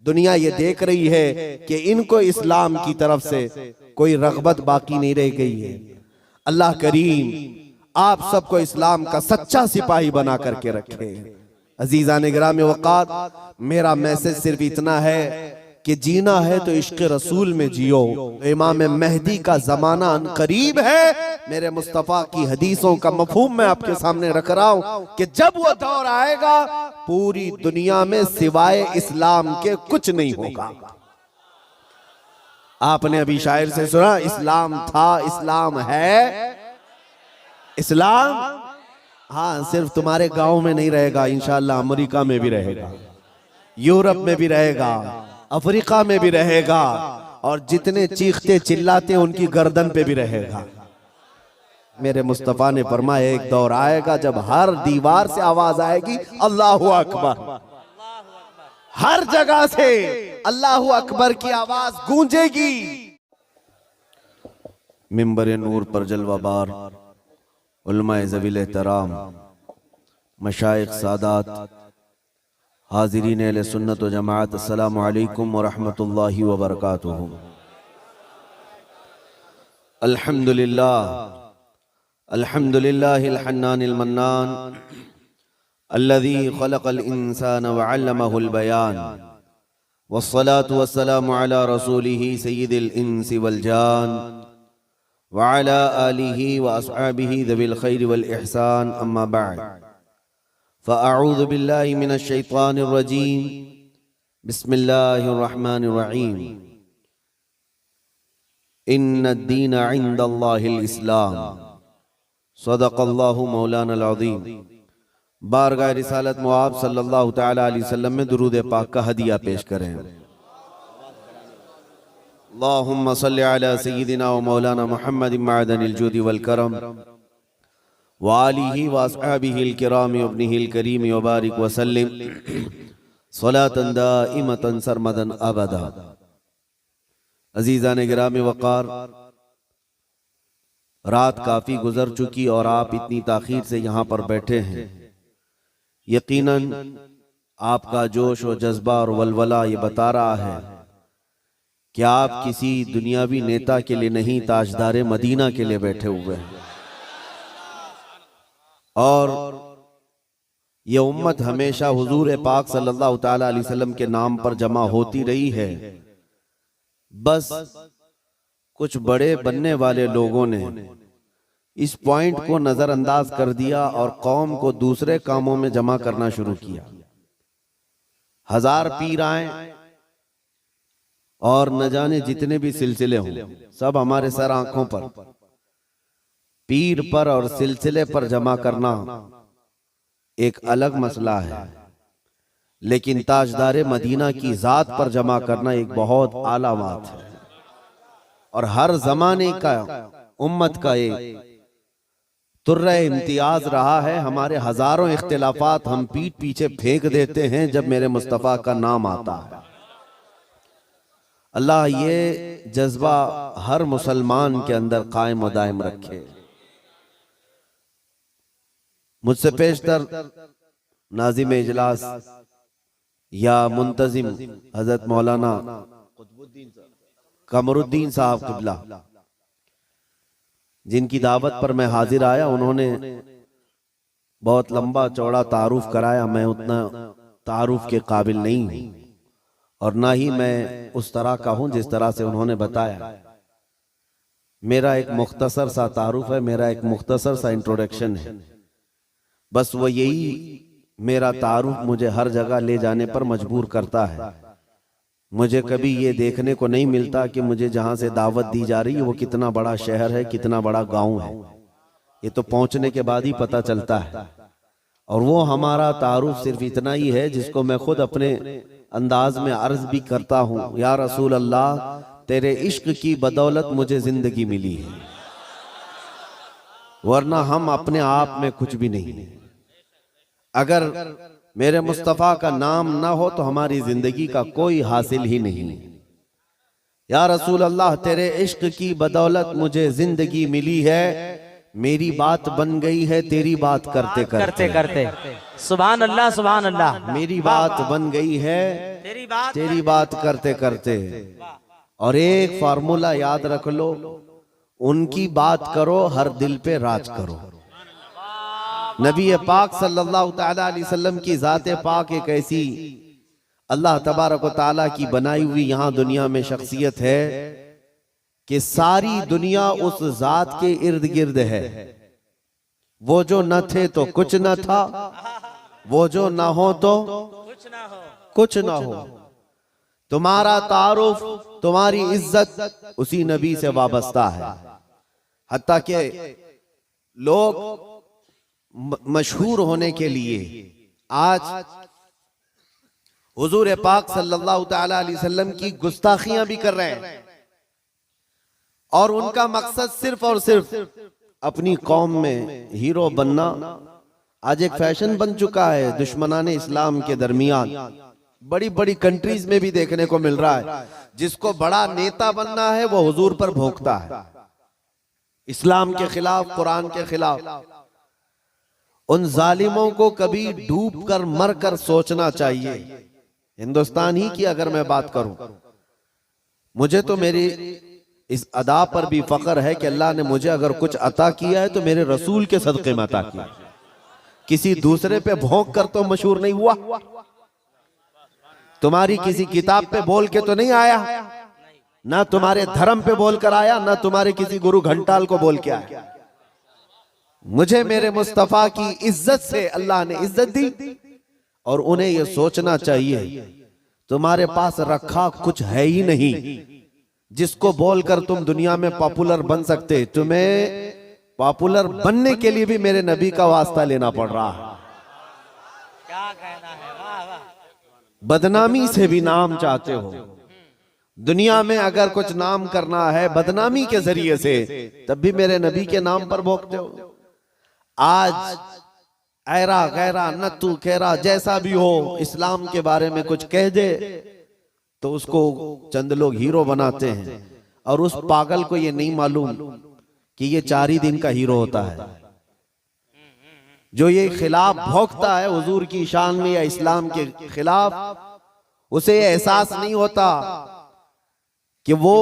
दुनिया ये देख रही है कि इनको इस्लाम की तरफ से कोई रग़बत बाकी नहीं रह गई है। अल्लाह करीम आप सबको इस्लाम का सच्चा सिपाही बना करके रखे। अजीज़ान गिरामी वक़ात, मेरा मैसेज सिर्फ इतना है कि जीना है तो इश्क़ रसूल में जियो। तो इमाम मेहदी का ज़माना अनकरीब है। मेरे मुस्तफ़ा की हदीसों का मफ़हूम मैं आपके सामने रख रहा हूँ कि जब वो दौर आएगा पूरी दुनिया में सिवाय इस्लाम के कुछ नहीं होगा। आपने अभी शायर से सुना, इस्लाम था, इस्लाम है। इस्लाम हाँ सिर्फ तुम्हारे गांव में नहीं रहेगा, इंशाअल्लाह अमेरिका में भी रहेगा, यूरोप में भी रहेगा, अफ्रीका में भी रहेगा, और जितने चीखते चिल्लाते उनकी गर्दन पे भी रहेगा। मेरे मुस्तफ़ा ने फरमाया एक दौर आएगा जब हर दीवार से आवाज आएगी अल्लाहु अकबर, हर जगह से अल्लाहु अकबर की आवाज गूंजेगी। मिंबर नूर पर जलवाबार उलमाए ज़वील एहतराम, मशाइख सादात, हाज़िरीन अहले सुन्नत व जमाअत, अस्सलामु अलैकुम व रहमतुल्लाहि व बरकातुहू। अल्हम्दुलिल्लाह अल्हम्दुलिल्लाहिल हन्नानिल मन्नान अल्लज़ी खलक़ल इंसान व अल्लमहुल बयान, वस्सलातु वस्सलामु अला रसूलिही सय्यिदिल इंसी वल जान व अला आलिही व अस्हाबिही ज़विल खैरि वल इहसान, अम्मा बअद। फ़अऊज़ु बिल्लाहि मिनश शैतानिर रजीम, बिस्मिल्लाहिर रहमानिर रहीम। इन्नद-दीन इंदल्लाहिल इस्लाम, सदक़ल्लाहु मौलाना अज़ीम। बारगाह रिसालत मुआब सल्लल्लाहु तआला अलैहि वसल्लम में दुरूद पाक का हदिया पेश करें। अल्लाहुम्मा सल्लि अला सय्यिदिना व मौलाना मुहम्मदिन मअदनिल जूदि वल करम व आलिही व अस्हाबिहिल किराम व इब्निहिल करीम व बारिक व सल्लिम सलातन दाइमतन सरमदन अबदा। अजीज़ान गिरामी वक़ार, रात काफ़ी गुजर चुकी और आप इतनी ताख़ीर से यहाँ पर बैठे हैं। यकीनन आपका जोश और जज्बा और वलवला ये बता रहा है कि आप किसी दुनियावी नेता के लिए नहीं, ताजदारे मदीना के लिए बैठे हुए हैं। और ये उम्मत हमेशा हुजूर पाक सल्लल्लाहु तआला अलैहि वसल्लम के नाम पर जमा होती रही है। बस कुछ बड़े बनने वाले लोगों ने इस पॉइंट को नजरअंदाज कर दिया और कौम को दूसरे कामों में जमा करना शुरू किया। हजार पीर आए और न जाने जितने भी सिलसिले हों, सब हमारे सर आंखों पर, पीर पर और सिलसिले पर जमा करना एक अलग मसला है, लेकिन ताजदारे मदीना की जात पर जमा करना एक बहुत आला बात है। और हर जमाने का उम्मत का एक तुर्रे इम्तियाज रहा है। हमारे हजारों इख्तिलाफात हम पीठ पीछे फेंक देते हैं जब मेरे मुस्तफ़ा का नाम आता है। अल्लाह ये जज्बा हर मुसलमान के अंदर कायम व दायम रखे। मुझसे पेशतर नाज़िम इजलास या मुंतजिम हजरत मौलाना कमरुद्दीन साहब क़िबला, जिनकी दावत पर मैं हाजिर आया, उन्होंने बहुत लंबा चौड़ा तारुफ कराया। मैं उतना तारुफ के काबिल नहीं हूँ और ना ही मैं उस तरह का हूँ जिस तरह से उन्होंने बताया। मेरा एक मुख्तसर सा तारुफ है, मेरा एक मुख्तसर सा इंट्रोडक्शन है। बस वो यही मेरा तारुफ मुझे हर जगह ले जाने पर मजबूर करता है। मुझे कभी ये देखने को नहीं मिलता कि मुझे जहाँ से दावत दी जा रही है वो कितना बड़ा शहर है, कितना बड़ा गांव है। ये तो पहुँचने के बाद ही पता चलता है। और वो हमारा तारुफ सिर्फ इतना ही है जिसको मैं खुद अपने अंदाज में अर्ज भी करता हूँ, या रसूल अल्लाह, तेरे इश्क की बदौलत मुझे जिंदगी मिली है, वरना हम अपने आप में कुछ भी नहीं। अगर मेरे मुस्तफ़ा का नाम ना हो तो हमारी जिंदगी का कोई हासिल ही नहीं। या रसूल अल्लाह, तेरे इश्क की बदौलत मुझे जिंदगी मिली है, मेरी बात बन गई है तेरी बात करते करते करते। सुभान अल्लाह सुभान अल्लाह। मेरी बात बन गई है तेरी बात करते करते। और एक फार्मूला याद रख लो, उनकी बात करो हर दिल पे राज करो। नबी पाक सल्लल्लाहु तआला अलैहि वसल्लम की ज़ाते पाक एक ऐसी अल्लाह तबारक व तआला की बनाई हुई यहाँ दुनिया में शख्सियत है कि सारी दुनिया उस जात के इर्द गिर्द है। वो जो न थे तो कुछ न था, वो जो ना हो तो कुछ ना हो। तुम्हारा तारुफ, तुम्हारी इज्जत उसी नबी से वाबस्ता है। हत्ता के लोग मशहूर होने के लिए आज हुजूर पाक सल्लल्लाहु तआला अलैहि वसल्लम की गुस्ताखियां भी कर रहे हैं, और उनका मकसद सिर्फ और सिर्फ अपनी कौम में हीरो बनना आज एक फैशन बन चुका है दुश्मनाने इस्लाम के दरमियान। बड़ी बड़ी कंट्रीज में भी देखने को मिल रहा है, जिसको बड़ा नेता बनना है वो हुजूर पर भोंकता है, इस्लाम के खिलाफ, कुरान के खिलाफ। उन जालिमों को कभी डूब कर मर कर सोचना चाहिए। हिंदुस्तान ही की अगर मैं बात करूं, मुझे तो मेरी इस अदा पर भी फख्र है कि अल्लाह ने मुझे अगर कुछ अता किया है तो मेरे रसूल के सदक़े में अता किया। किसी दूसरे पे भौंक कर तो मशहूर नहीं हुआ, तुम्हारी किसी किताब पे बोल के तो नहीं आया, ना तुम्हारे धर्म पे बोल कर आया, ना तुम्हारे किसी गुरु घंटाल को बोल के आया। मुझे मेरे मुस्तफा की इज्जत से अल्लाह ने इज्जत दी, और उन्हें यह सोचना चाहिए तुम्हारे पास रखा कुछ है ही नहीं जिसको बोलकर तुम दुनिया में पॉपुलर बन सकते। तुम्हें पॉपुलर बनने के लिए भी मेरे नबी का वास्ता लेना पड़ रहा है। क्या कहना है, वाह वाह। बदनामी से भी नाम चाहते हो दुनिया में, अगर कुछ नाम करना है बदनामी के जरिए से, तब भी मेरे नबी के नाम पर भोंकते हो। आज ऐरा गैरा नत्तू खेरा जैसा भी हो, इस्लाम के बारे में कुछ कह दे तो उसको चंद लोग हीरो बनाते हैं, और उस पागल को ये नहीं मालूम कि ये 4 ही दिन का हीरो होता है। जो ये खिलाफ भौंकता है हुजूर की शान में या इस्लाम के खिलाफ, उसे एहसास नहीं होता कि वो,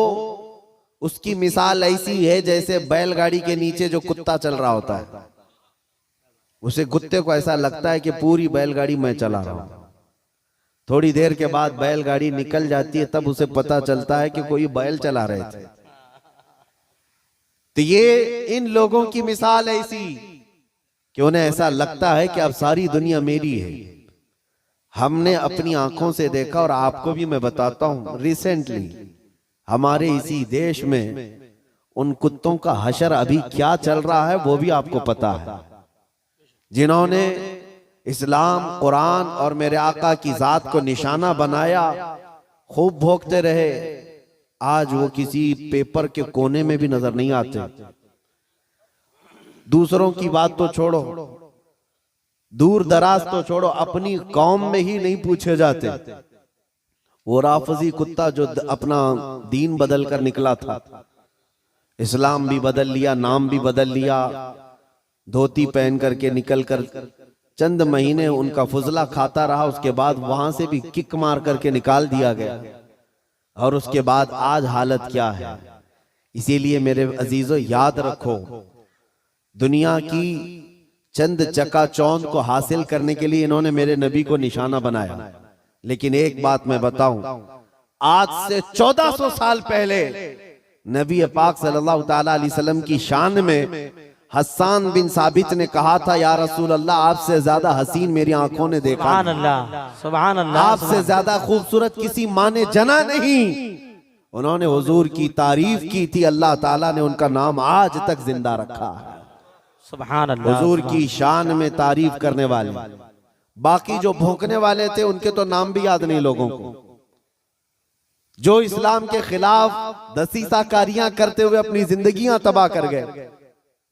उसकी मिसाल ऐसी है जैसे बैलगाड़ी के नीचे जो कुत्ता चल रहा होता है। उसे कुत्ते को ऐसा लगता है कि पूरी बैलगाड़ी मैं चला रहा हूं। थोड़ी देर के बाद बैलगाड़ी निकल जाती है, तब उसे पता चलता है कि कोई बैल चला रहे थे। तो ये इन लोगों की मिसाल ऐसी कि उन्हें ऐसा लगता है कि अब सारी दुनिया मेरी है। हमने अपनी आंखों से देखा, और आपको भी मैं बताता हूं, रिसेंटली हमारे इसी देश में उन कुत्तों का हशर अभी क्या चल रहा है वो भी आपको पता है। जिन्होंने इस्लाम, कुरान और मेरे आका की जात को निशाना बनाया, खूब भोंकते रहे, आज वो किसी पेपर के कोने में भी नजर नहीं आते। दूसरों की बात तो छोड़ो, दूर दराज तो छोड़ो, अपनी कौम में ही नहीं पूछे जाते। वो राफजी कुत्ता जो अपना दीन बदल कर निकला था, इस्लाम भी बदल लिया, नाम भी बदल लिया, धोती पहन करके निकल कर चंद महीने उनका फुजला खाता रहा, उसके बाद वहां से भी किक मार करके निकाल दिया गया। और उसके बाद आज हालत क्या है। इसीलिए मेरे अजीजों याद रखो, दुनिया की चंद चकाचौंध को हासिल करने के लिए इन्होंने मेरे नबी को निशाना बनाया। लेकिन एक बात मैं बताऊं, आज से 1400 साल पहले नबी पाक सल्लल्लाहु ताला अलैहि वसल्लम की शान में हस्सान बिन साबित ने कहा था, या रसूल अल्लाह, आपसे ज्यादा हसीन मेरी आंखों ने देखा, सुभान अल्लाह सुभान अल्लाह, आपसे ज्यादा खूबसूरत किसी माँ ने जना नहीं। उन्होंने हुजूर की तारीफ की थी, अल्लाह ताला ने उनका नाम आज तक जिंदा रखा है। सुभान अल्लाह। हुजूर की शान में तारीफ करने वाले, बाकी जो भौंकने वाले थे उनके तो नाम भी याद नहीं लोगों को। जो इस्लाम के खिलाफ दसीसाकारियां करते हुए अपनी जिंदगियां तबाह कर गए।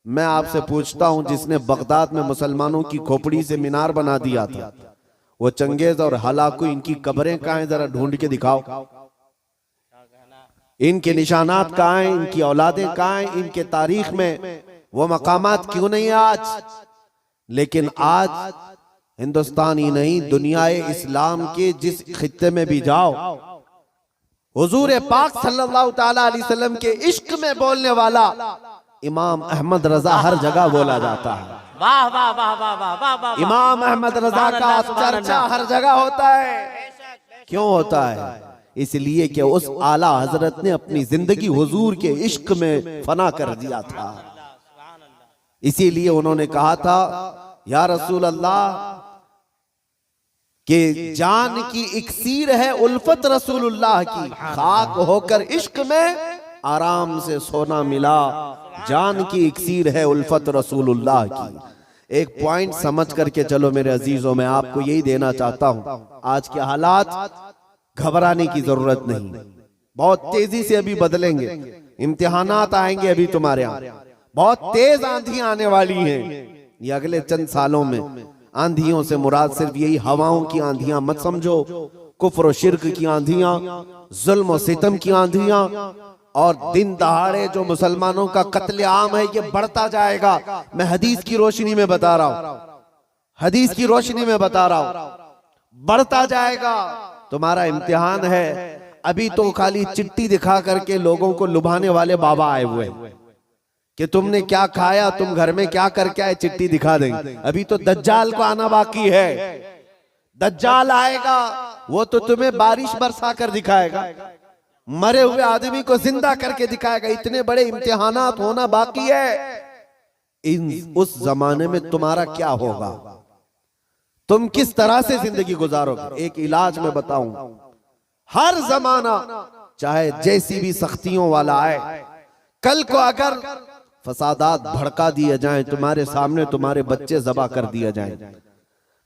मैं आपसे पूछता हूं, जिसने बगदाद में मुसलमानों की खोपड़ी से मीनार बना दिया था, वो चंगेज और हलाकू, इनकी कब्रें कहां हैं, जरा ढूंढ के दिखाओ। इनके निशानात कहां हैं, इनकी औलादें कहां हैं, इनके तारीख में वो मकामात क्यों नहीं आज? लेकिन आज हिंदुस्तान ही नहीं, दुनियाए इस्लाम के जिस खित्ते में भी जाओ, हुजूर पाक सल्लल्लाहु ताला अलैहि वसल्लम के इश्क में बोलने वाला इमाम अहमद रजा हर जगह बोला जाता है। वाह वाह वाह वाह वाह वाह वाह। इमाम अहमद रजा का चर्चा हर जगह होता है। क्यों होता है? इसलिए कि उस आला हजरत ने अपनी जिंदगी हुजूर के इश्क में फना कर दिया था। इसीलिए उन्होंने कहा था, या रसूल अल्लाह कि जान की इक्सीर है उल्फत रसूलुल्लाह की, खाक होकर इश्क में आराम से सोना मिला। जान की इक्सीर है उल्फत रसूलुल्लाह की। एक पॉइंट समझ करके चलो मेरे अजीजों, मैं आपको यही देना चाहता हूं, आज के हालात घबराने की जरूरत नहीं, बहुत तेजी से अभी बदलेंगे। इम्तिहानात आएंगे अभी तुम्हारे यहाँ, बहुत तेज आंधी आने वाली हैं ये अगले चंद सालों में। आंधियों से मुराद सिर्फ यही हवाओं की आंधियां मत समझो, कुफ्र और शिर्क की आंधियां, जुल्म और सितम की आंधियां, और दिन दहाड़े जो मुसलमानों का कत्लेआम है ये बढ़ता जाएगा। मैं हदीस की रोशनी में बता रहा हूं, हदीस की रोशनी में बता रहा हूं, बढ़ता जाएगा। तुम्हारा इम्तिहान है। अभी तो खाली चिट्ठी दिखा करके लोगों को लुभाने वाले बाबा आए हुए हैं कि तुमने क्या खाया, तुम घर में क्या करके आए, चिट्ठी दिखा देंगे। अभी तो दज्जाल को आना बाकी है। दज्जाल आएगा, वो तो तुम्हें बारिश बरसा कर दिखाएगा, मरे हुए आदमी को जिंदा करके दिखाएगा। इतने बड़े इम्तिहानात होना बाकी है। उस जमाने में तुम्हारा क्या होगा, तुम किस तरह से जिंदगी गुजारोगे? एक इलाज में बताऊं, हर जमाना चाहे जैसी भी सख्तियों वाला आए, कल को अगर फसादात भड़का दिए जाएं, तुम्हारे सामने तुम्हारे बच्चे जबा कर दिए जाएं,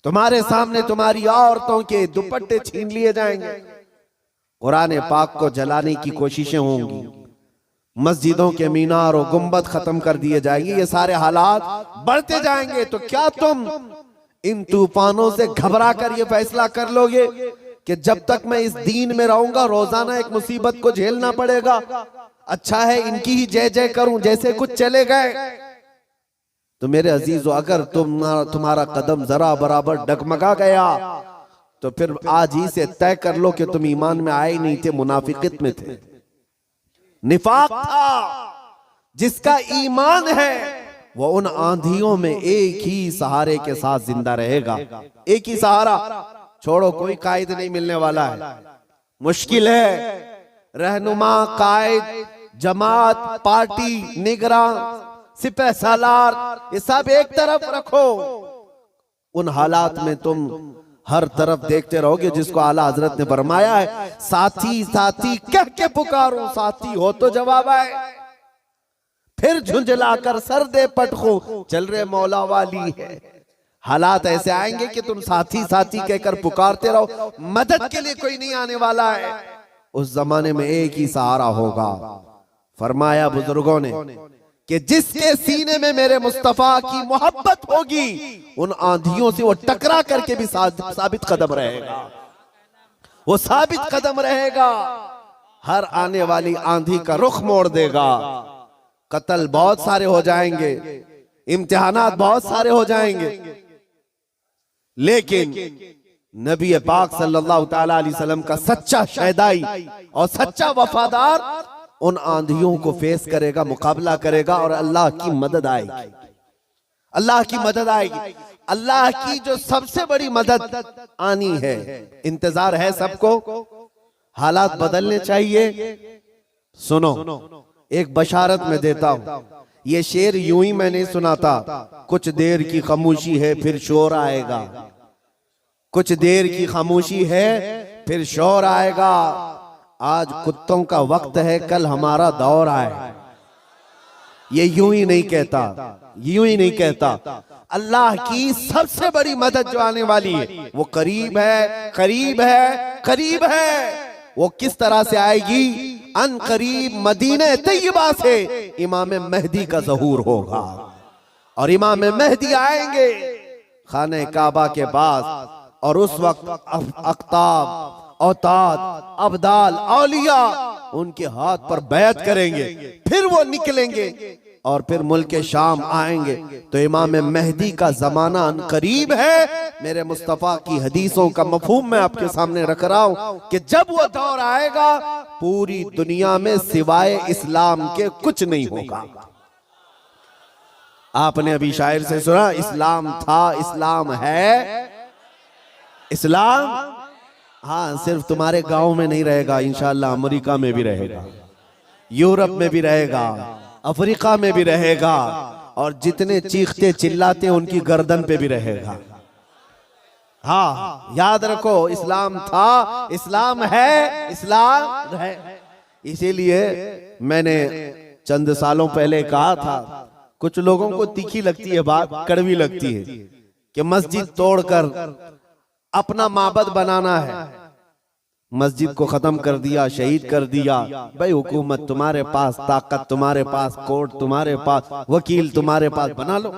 तुम्हारे सामने तुम्हारी औरतों के दुपट्टे छीन लिए जाएंगे, कुरान पाक को जलाने की कोशिशें होंगी, मस्जिदों के मीनार और गुंबद खत्म कर दिए जाएंगे, ये सारे हालात बढ़ते जाएंगे। तो क्या तुम इन तूफानों से घबरा कर ये फैसला कर लोगे कि जब तक मैं इस दीन में रहूंगा रोजाना एक मुसीबत को झेलना पड़ेगा, अच्छा है इनकी ही जय जय करूं, जैसे कुछ चले गए? तो मेरे अजीजों, अगर तुम्हारा कदम जरा बराबर डगमगा गया तो फिर आज ही से तय कर लो कि तुम ईमान में आए नहीं थे, मुनाफिकत में थे, निफाक था। जिसका ईमान है वो उन आंधियों में एक ही सहारे के साथ जिंदा रहेगा। एक ही सहारा, छोड़ो, कोई कायद नहीं मिलने वाला है, मुश्किल है। रहनुमा, कायद, जमात, पार्टी, निगरान, सिपह सालार, ये सब एक तरफ रखो। उन हालात में तुम हर तरफ देखते रहोगे जिसको आला हजरत ने फरमाया है, साथी साथी कह के पुकारो, साथी हो तो जवाब आए। फिर झुंझलाकर सर दे पटखो, चल रहे मौला वाली है। हालात ऐसे आएंगे कि तुम साथी साथी कहकर पुकारते रहो, मदद के लिए कोई नहीं आने वाला है। उस जमाने में एक ही सहारा होगा। फरमाया बुजुर्गों ने कि जिसके सीने में मेरे मुस्तफा की मोहब्बत होगी, उन आंधियों से वो टकरा करके भी साबित कदम रहेगा, वो साबित कदम रहेगा। हर आने वाली आंधी का रुख मोड़ देगा। कत्ल बहुत सारे हो जाएंगे, इम्तिहानात बहुत सारे हो जाएंगे, लेकिन नबी पाक सल्लल्लाहु ताला अलैहि वसल्लम का सच्चा शहदाई और सच्चा वफादार उन आंधियों को फेस करेगा, मुकाबला करेगा, और अल्लाह की मदद आएगी। अल्लाह की मदद आएगी। अल्लाह की जो सबसे बड़ी मदद आनी है, इंतजार है सबको। हालात बदलने चाहिए। सुनो, एक बशारत में देता हूं। ये शेर यूं ही मैं नहीं सुनाता। कुछ देर की खामोशी है फिर शोर आएगा, कुछ देर की खामोशी है फिर शोर आएगा। आज कुत्तों का वक्त है, कल हमारा दौर आए। ये यूं ही नहीं कहता, यूं ही नहीं कहता। अल्लाह की सबसे बड़ी मदद जो आने वाली है वो करीब है, करीब है, करीब है। वो किस तरह से आएगी? अन करीब मदीने तैयबा से इमाम मेहदी का ज़हूर होगा, और इमाम मेहदी आएंगे खाने काबा के पास, और उस वक्त अख्ताब, औताद, अब्दाल, औलिया उनके हाथ पर बैत करेंगे। फिर वो निकलेंगे और फिर मुल्क शाम आएंगे तो इमाम मेहदी का जमाना करीब है। मेरे मुस्तफा की हदीसों का मफहूम मैं आपके सामने रख रहा हूं कि जब वो दौर आएगा पूरी दुनिया में सिवाय इस्लाम के कुछ नहीं होगा। आपने अभी शायर से सुना, इस्लाम था, इस्लाम है, इस्लाम हाँ सिर्फ तुम्हारे गांव में नहीं रहेगा, इंशाअल्लाह अमेरिका में भी रहेगा, यूरोप में भी रहेगा, अफ्रीका में भी रहेगा, और जितने चीखते चिल्लाते उनकी गर्दन पे भी रहेगा। हाँ याद रखो, इस्लाम था, इस्लाम है, इस्लाम है। इसीलिए मैंने चंद सालों पहले कहा था, कुछ लोगों को तीखी लगती है बात, कड़वी लगती है कि मस्जिद तोड़कर अपना माबद बनाना है, मस्जिद को खत्म कर दिया, शहीद कर दिया। भाई हुकूमत तुम्हारे पास, ताकत तुम्हारे पास, कोर्ट तुम्हारे पास, वकील तुम्हारे पास, बना लो,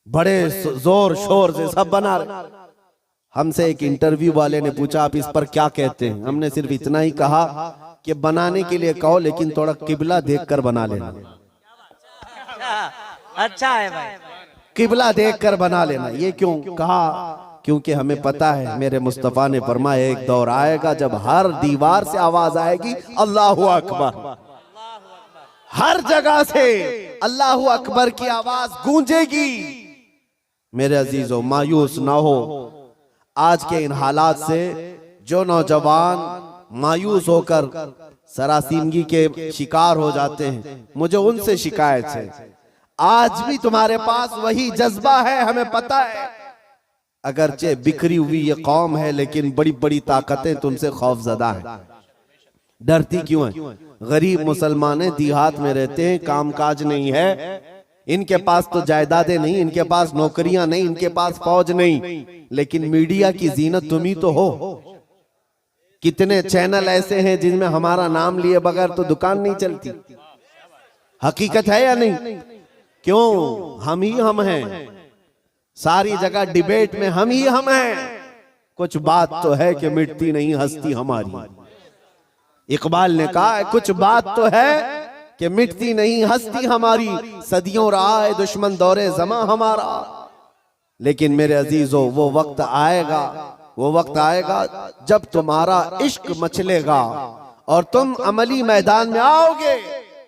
बड़े जोर शोर से सब बना रहे। हमसे एक इंटरव्यू वाले ने पूछा आप इस पर क्या कहते हैं? हमने सिर्फ इतना ही कहा कि बनाने के लिए कहो लेकिन थोड़ा किबला देखकर बना लेना। अच्छा है भाई, किबला देखकर बना लेना। ये क्यों कहा? क्योंकि हमें पता है मेरे मुस्तफा ने फरमाया एक दौर आएगा जब हर दीवार से आवाज आएगी अल्लाहु अकबर, हर जगह से अल्लाहु अकबर की आवाज गूंजेगी। मेरे अजीजों मायूस ना हो, आज के इन हालात से जो नौजवान मायूस होकर सरासीमगी के शिकार हो जाते हैं, मुझे उनसे शिकायत है, आज भी तुम्हारे पास वही जज्बा है, हमें पता है। अगरचे बिखरी हुई ये कौम है लेकिन बड़ी बड़ी ताकतें तुमसे खौफजदा हैं। डरती क्यों है? गरीब मुसलमान है, देहात में रहते हैं, कामकाज नहीं है, इनके पास तो जायदादें नहीं, इनके पास नौकरियां नहीं, इनके पास फौज नहीं, लेकिन मीडिया की जीनत तुम ही तो हो। कितने चैनल ऐसे हैं जिनमें हमारा नाम लिए बगैर तो दुकान नहीं चलती। हकीकत है या नहीं? क्यों? हम ही हम हैं, सारी जगह डिबेट में हम ही हम हैं। कुछ बात तो है कि मिटती नहीं हस्ती हमारी। इकबाल ने कहा है कुछ बात तो है कि मिटती नहीं हस्ती हमारी, सदियों रहा है दुश्मन दौरे जमा हमारा। लेकिन मेरे अजीजों वो वक्त आएगा, वो वक्त आएगा जब तुम्हारा इश्क मचलेगा और तुम अमली मैदान में आओगे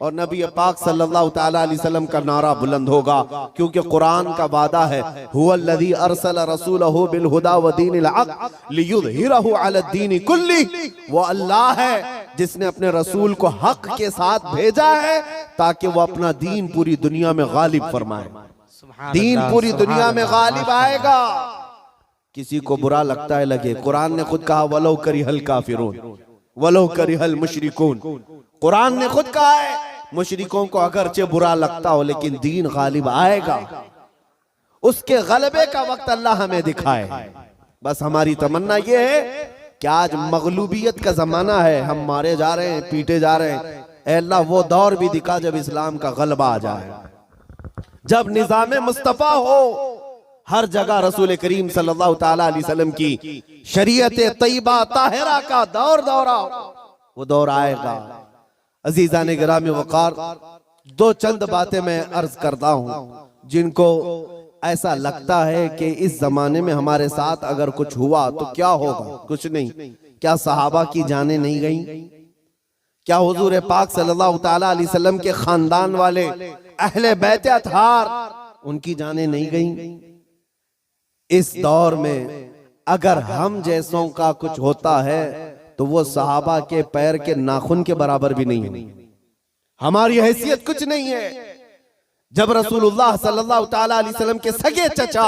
और नबी पाक सल्लल्लाहु ताला अलैहि वसल्लम का नारा बुलंद होगा, क्योंकि कुरान का वादा है हुवल्लज़ी अरसला रसूलहु बिल हुदा व दीनिल हक़ लियुज़हिरहु अला दीनि कुल्ली। वो अल्लाह है जिसने अपने रसूल को हक के साथ भेजा है ताकि वो अपना दीन पूरी दुनिया में गालिब फरमाए। दीन पूरी दुनिया में गालिब आएगा। किसी को बुरा लगता है लगे, कुरान ने खुद कहा वलो करिहल काफिरून वलो करिहल मुशरिकून। कुरान ने खुद कहा है मुशरिकों को अगरचे बुरा लगता हो लेकिन दीन गालिब आएगा। उसके गलबे का वक्त अल्लाह हमें दिखाए। बस हमारी तमन्ना ये है कि आज मगलूबियत का जमाना है, हम मारे जा रहे हैं, पीटे जा रहे हैं, ऐ अल्लाह वो दौर भी दिखा जब इस्लाम का गलबा आ जाए, जब निजाम मुस्तफा हो, हर जगह रसूल करीम सल्लल्लाहु ताला अलैहि वसल्लम की शरीयत तैयबा ताहिरा का दौर दौरा, वो दौर आएगा। अजीजान गिरामी वकार, दो चंद बातें मैं अर्ज करता हूं जिनको ऐसा लगता है कि इस जमाने में हमारे साथ अगर कुछ हुआ तो क्या होगा। कुछ नहीं, क्या सहाबा की जानें नहीं गई? क्या हुजूर पाक सल्लल्लाहु ताला अलैहि वसल्लम के खानदान वाले अहले बैत अतहार उनकी जानें नहीं गई? इस दौर में अगर हम जैसों का कुछ होता है तो वो सहाबा के पैर के नाखून के बराबर भी नहीं है। हमारी हैसियत कुछ नहीं है। जब रसूलुल्लाह सल्लल्लाहु ताला अलैहि वसल्लम के सगे चचा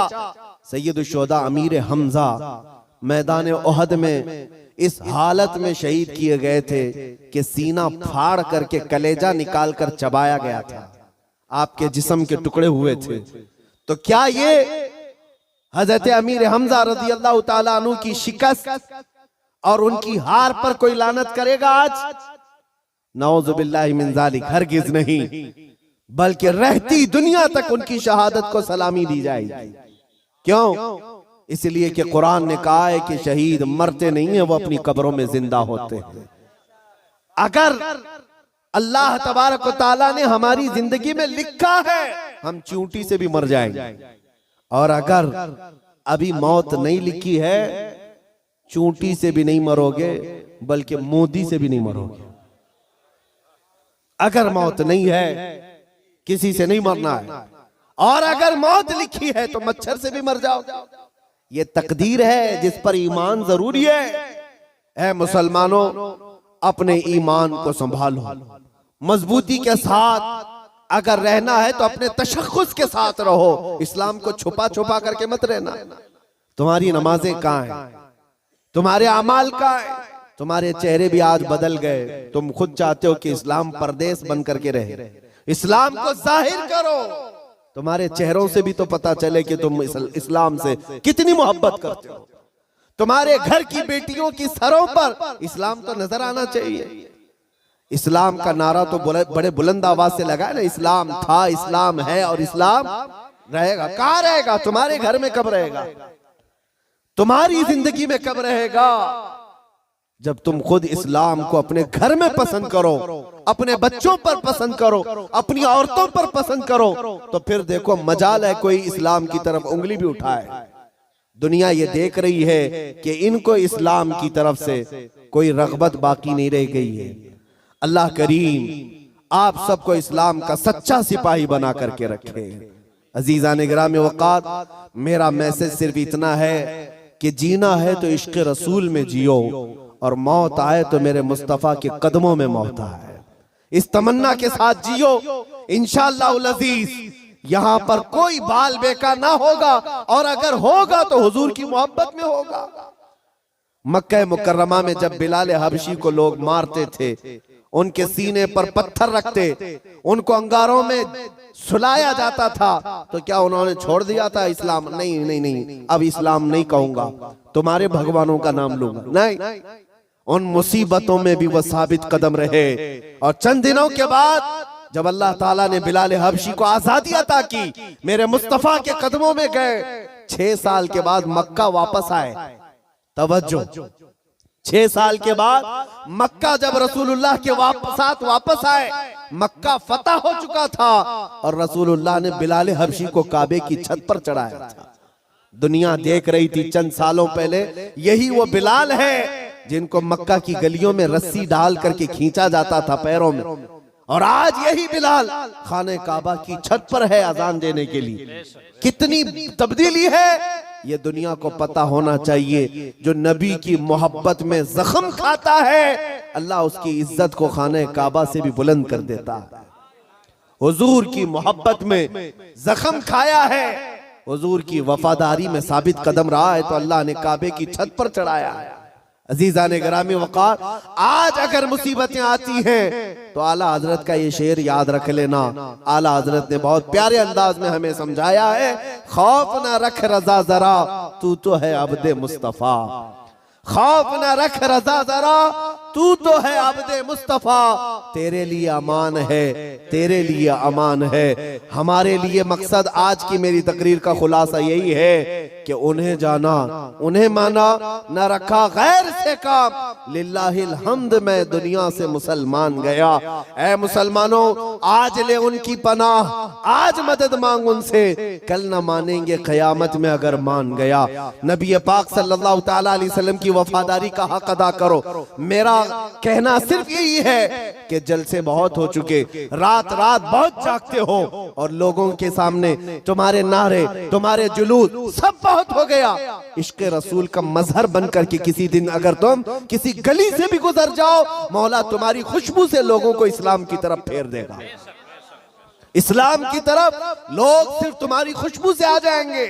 सैयदुश शुहदा अमीर हमजा मैदान ओहद में इस हालत में शहीद किए गए थे कि सीना फाड़ करके कलेजा निकाल कर चबाया गया था, आपके जिस्म के टुकड़े हुए थे, तो क्या ये हजरत अमीर हमजा रज़ी अल्लाह ताला अन्हु की शिकस्त और उनकी हार पर कोई लानत करेगा आज? नऊज़ु बिल्लाहि मिन ज़ालिक, हरगिज़ नहीं, बल्कि रहती दुनिया तक उनकी शहादत को सलामी दी जाएगी। क्यों? इसलिए कि कुरान ने कहा है कि शहीद मरते नहीं है, वो अपनी कब्रों में जिंदा होते हैं। अगर अल्लाह तबारक व तआला ने हमारी जिंदगी में लिखा है हम चींटी से भी मर जाएंगे, और अगर अभी मौत नहीं लिखी है, चींटी से भी नहीं मरोगे बल्कि मोदी से भी नहीं मरोगे। अगर मौत नहीं है किसी से नहीं मरना है, और अगर मौत लिखी है तो मच्छर से भी मर जाओ। ये तकदीर है जिस पर ईमान जरूरी है। ऐ मुसलमानों, अपने ईमान को संभालो, मजबूती के साथ अगर रहना है तो अपने तशख्खुस के साथ रहो, इस्लाम को छुपा छुपा करके मत रहना। तुम्हारी नमाजें कहाँ हैं? तुम्हारे अमाल कहाँ हैं? तुम्हारे चेहरे भी आज बदल गए। तुम खुद चाहते हो कि इस्लाम परदेश बन करके रहे, इस्लाम को जाहिर करो। तुम्हारे चेहरों से भी तो पता चले कि तुम इस्लाम से कितनी मोहब्बत करते हो। तुम्हारे घर की बेटियों की सरों पर इस्लाम तो नजर आना चाहिए। इस्लाम का नारा तो बड़े बुलंद आवाज से लगा है ना, इस्लाम था, इस्लाम है और इस्लाम रहेगा। कहाँ रहेगा? तुम्हारे घर में कब रहेगा? तुम्हारी जिंदगी में कब रहेगा? जब तुम खुद इस्लाम को अपने घर में पसंद करो, अपने बच्चों पर पसंद करो, अपनी औरतों पर पसंद करो, तो फिर देखो मजाल है कोई इस्लाम की तरफ उंगली भी उठाए। दुनिया ये देख रही है कि इनको इस्लाम की तरफ से कोई रगबत बाकी नहीं रह गई है। अल्लाह करीम आप सबको इस्लाम का सच्चा सिपाही बना करके रखे। अजीज़ान गिरामी वक़ात, मेरा मैसेज सिर्फ इतना है कि जीना है तो इश्क़ रसूल में जियो, और मौत आए तो मेरे मुस्तफ़ा के कदमों में मौत आए। इस तमन्ना के साथ जियो, इंशाअल्लाहुल अज़ीज़ यहाँ पर कोई बाल बेका ना होगा, और अगर होगा तो हुजूर की मोहब्बत में होगा। मक्का मुकर्रमा में जब बिलाल हबशी को लोग मारते थे, उनके सीने पर पत्थर रखते, उनको अंगारों में सुलाया जाता था, तो क्या उन्होंने छोड़ दिया था इस्लाम? नहीं नहीं नहीं, अब इस्लाम नहीं कहूंगा, तुम्हारे भगवानों का नाम लूंगा। नहीं, उन मुसीबतों में भी वो साबित कदम रहे। और चंद दिनों के बाद जब अल्लाह ताला ने बिलाल हबशी को आजादी अता की, मेरे मुस्तफा के कदमों में गए, 6 साल के बाद मक्का वापस आए। तवज्जो, 6 साल के बाद मक्का जब रसूलुल्लाह के साथ वापस आए, मक्का फतह हो चुका था, और रसूलुल्लाह ने बिलाल हबशी को काबे की छत पर चढ़ाया था। दुनिया देख रही थी चंद सालों पहले, यही वो बिलाल है जिनको मक्का की गलियों में रस्सी डाल करके खींचा जाता था पैरों में, और आज यही बिलाल खाने काबा की छत पर है अजान देने के लिए। कितनी तब्दीली है ये दुनिया को पता होना चाहिए। जो नबी की मोहब्बत में जख्म खाता है, अल्लाह उसकी इज्जत को खाने काबा से भी बुलंद कर देता है। हुजूर की मोहब्बत में जख्म खाया है, हुजूर की वफादारी में साबित कदम रहा है, तो अल्लाह ने काबे की छत पर चढ़ाया है। अजीज़ान गिरामी वक़ार, आज अगर मुसीबतें आती हैं तो आला हजरत का ये शेर याद रख लेना। आला हजरत ने बहुत प्यारे अंदाज में हमें समझाया है, खौफ ना रख रजा जरा, तू तो है अब्दे मुस्तफा। खौफ ना रख रजा जरा, तू तो है अब्दे मुस्तफा। तेरे लिए अमान है, तेरे लिए अमान है। हमारे लिए मकसद आज की मेरी तकरीर का खुलासा यही है कि उन्हें जाना, उन्हें माना, न रखा गैर से काम। लिल्लाहिल हम्द, मैं दुनिया से मुसलमान गया। ऐ मुसलमानों, आज ले उनकी पनाह, आज मदद मांग उनसे, कल न मानेंगे क़यामत में अगर मान गया। नबी पाक सल्लल्लाहु तआला अलैहि वसल्लम की वफादारी का हक अदा करो। मेरा कहना सिर्फ यही है कि जलसे बहुत हो चुके, रात रात बहुत जागते हो, और लोगों के सामने तुम्हारे नारे, तुम्हारे जुलूस सब बहुत हो गया। इश्क रसूल का मजहर बनकर के किसी दिन अगर तुम किसी गली से भी गुजर जाओ, मौला तुम्हारी खुशबू से लोगों को इस्लाम की तरफ फेर देगा। इस्लाम की तरफ लोग सिर्फ तुम्हारी खुशबू से आ जाएंगे,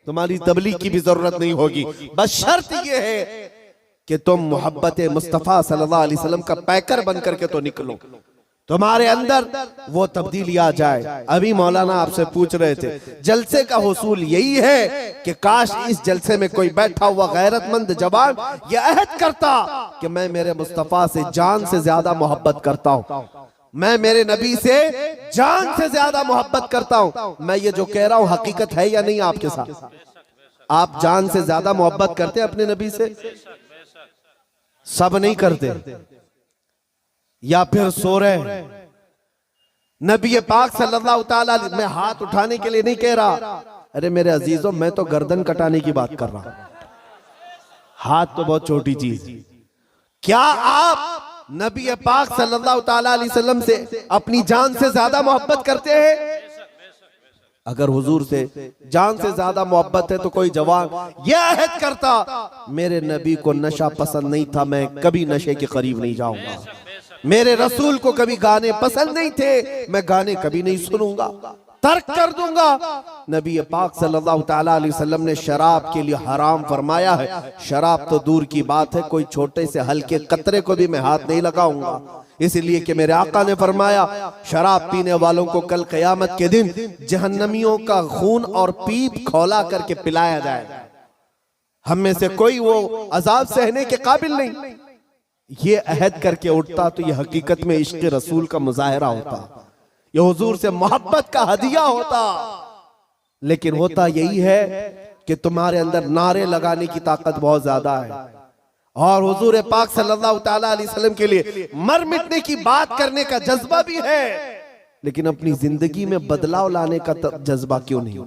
तुम्हारी तबलीग की भी जरूरत नहीं होगी। बस शर्त यह है कि तुम मोहब्बत मुस्तफा सल्लल्लाहु अलैहि वसल्लम का पैकर बन करके तो निकलो, तुम्हारे अंदर वो तब्दीली आ जाए। अभी मौलाना आपसे पूछ रहे थे, जलसे का हुसूल यही है कि काश इस जलसे में कोई बैठा हुआ गैरतमंद जवान ये अहद करता कि मैं मेरे मुस्तफा से जान से ज्यादा मोहब्बत करता हूँ, मैं मेरे नबी से जान से ज्यादा मोहब्बत करता हूँ। मैं ये जो कह रहा हूँ हकीकत है या नहीं आपके साथ? आप जान से ज्यादा मोहब्बत करते हैं अपने नबी से? सब नहीं करते। या फिर सो रहे। नबी पाक सल्लल्लाहु ताला अलैहि, मैं हाथ उठाने के लिए नहीं कह रहा, अरे मेरे अजीजों मैं तो गर्दन कटाने की बात कर रहा हूं। हाथ तो बहुत छोटी चीज। क्या आप नबी पाक सल्लल्लाहु ताला अलैहि वसल्लम से अपनी जान से ज्यादा मोहब्बत करते हैं? अगर हुजूर से जान से ज्यादा मोहब्बत है तो कोई जवान यह अहद करता, मेरे नबी को नशा पसंद नहीं था, मैं कभी नशे के करीब नहीं जाऊंगा। मेरे रसूल को कभी गाने पसंद नहीं थे, मैं गाने कभी नहीं सुनूंगा, तर्क कर दूंगा। नबी पाक सल्लल्लाहु ताला अलैहि वसल्लम ने शराब के लिए हराम फरमाया है। शराब तो दूर की बात है, कोई छोटे से हल्के कतरे को भी मैं हाथ नहीं लगाऊंगा, इसलिए कि मेरे आका ने फरमाया शराब पीने वालों को कल क़यामत के दिन जहन्नमियों का खून और पीप खौला करके पिलाया जाएगा। हम में से कोई वो अजाब सहने के काबिल नहीं। ये अहद करके उठता तो ये हकीकत में इश्क़ रसूल का मुजाहरा होता, ये हुजूर से मोहब्बत का हदिया होता। लेकिन होता यही है कि तुम्हारे अंदर नारे लगाने की ताकत बहुत ज्यादा है और हुजूर पाक सल्लल्लाहु ताला अलैहि वसल्लम के लिए मर मिटने की बात करने का जज्बा भी है, लेकिन अपनी जिंदगी में बदलाव लाने का जज्बा क्यों नहीं?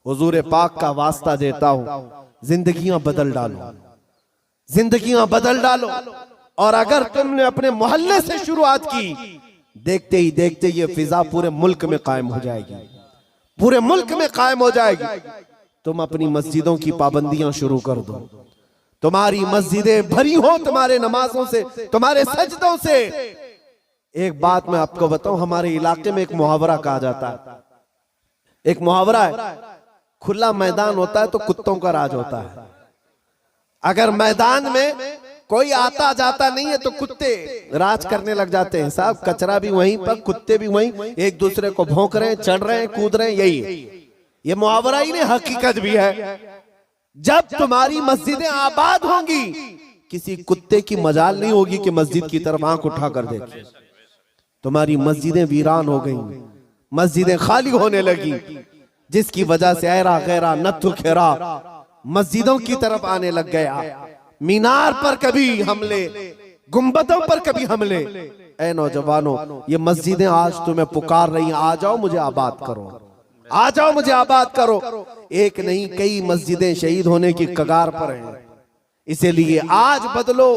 हुजूर पाक का वास्ता देता हूं, जिंदगियां बदल डालो, जिंदगियां बदल डालो। और अगर तुमने अपने मोहल्ले से शुरुआत की, देखते ही देखते ये फिजा पूरे मुल्क में कायम हो जाएगी, पूरे मुल्क में कायम हो जाएगी। तुम अपनी मस्जिदों की पाबंदियां शुरू कर दो, तुम्हारी मस्जिदें भरी हो तुम्हारे नमाजों से, तुम्हारे सजदों से। एक बात मैं आपको बताऊं, हमारे इलाके में एक मुहावरा कहा जाता है, एक मुहावरा है, खुला मैदान होता है तो कुत्तों का राज होता है। अगर मैदान में कोई आता जाता नहीं है तो कुत्ते राज करने लग जाते हैं। साहब कचरा भी वहीं पर, कुत्ते भी वहीं, एक दूसरे को भौंक रहे हैं, चढ़ रहे हैं, कूद रहे हैं। यही है, ये मुहावरा ही नहीं हकीकत भी है। जब तुम्हारी मस्जिदें आबाद होंगी, किसी कुत्ते की मजाल नहीं होगी कि मस्जिद की तरफ आंख उठा कर देखे। तुम्हारी मस्जिदें वीरान हो गई, मस्जिदें खाली होने लगी, जिसकी वजह से ऐरा गैरा नत्थु खेरा मस्जिदों की तरफ आने लग गया। मीनार पर कभी हमले, गुंबदों पर कभी हमले। ऐ नौजवानों, ये मस्जिदें आज तुम्हें पुकार रही हैं, आ जाओ मुझे आबाद करो, आ जाओ मुझे आबाद करो। एक नहीं कई मस्जिदें शहीद होने की कगार पर हैं। इसीलिए आज बदलो,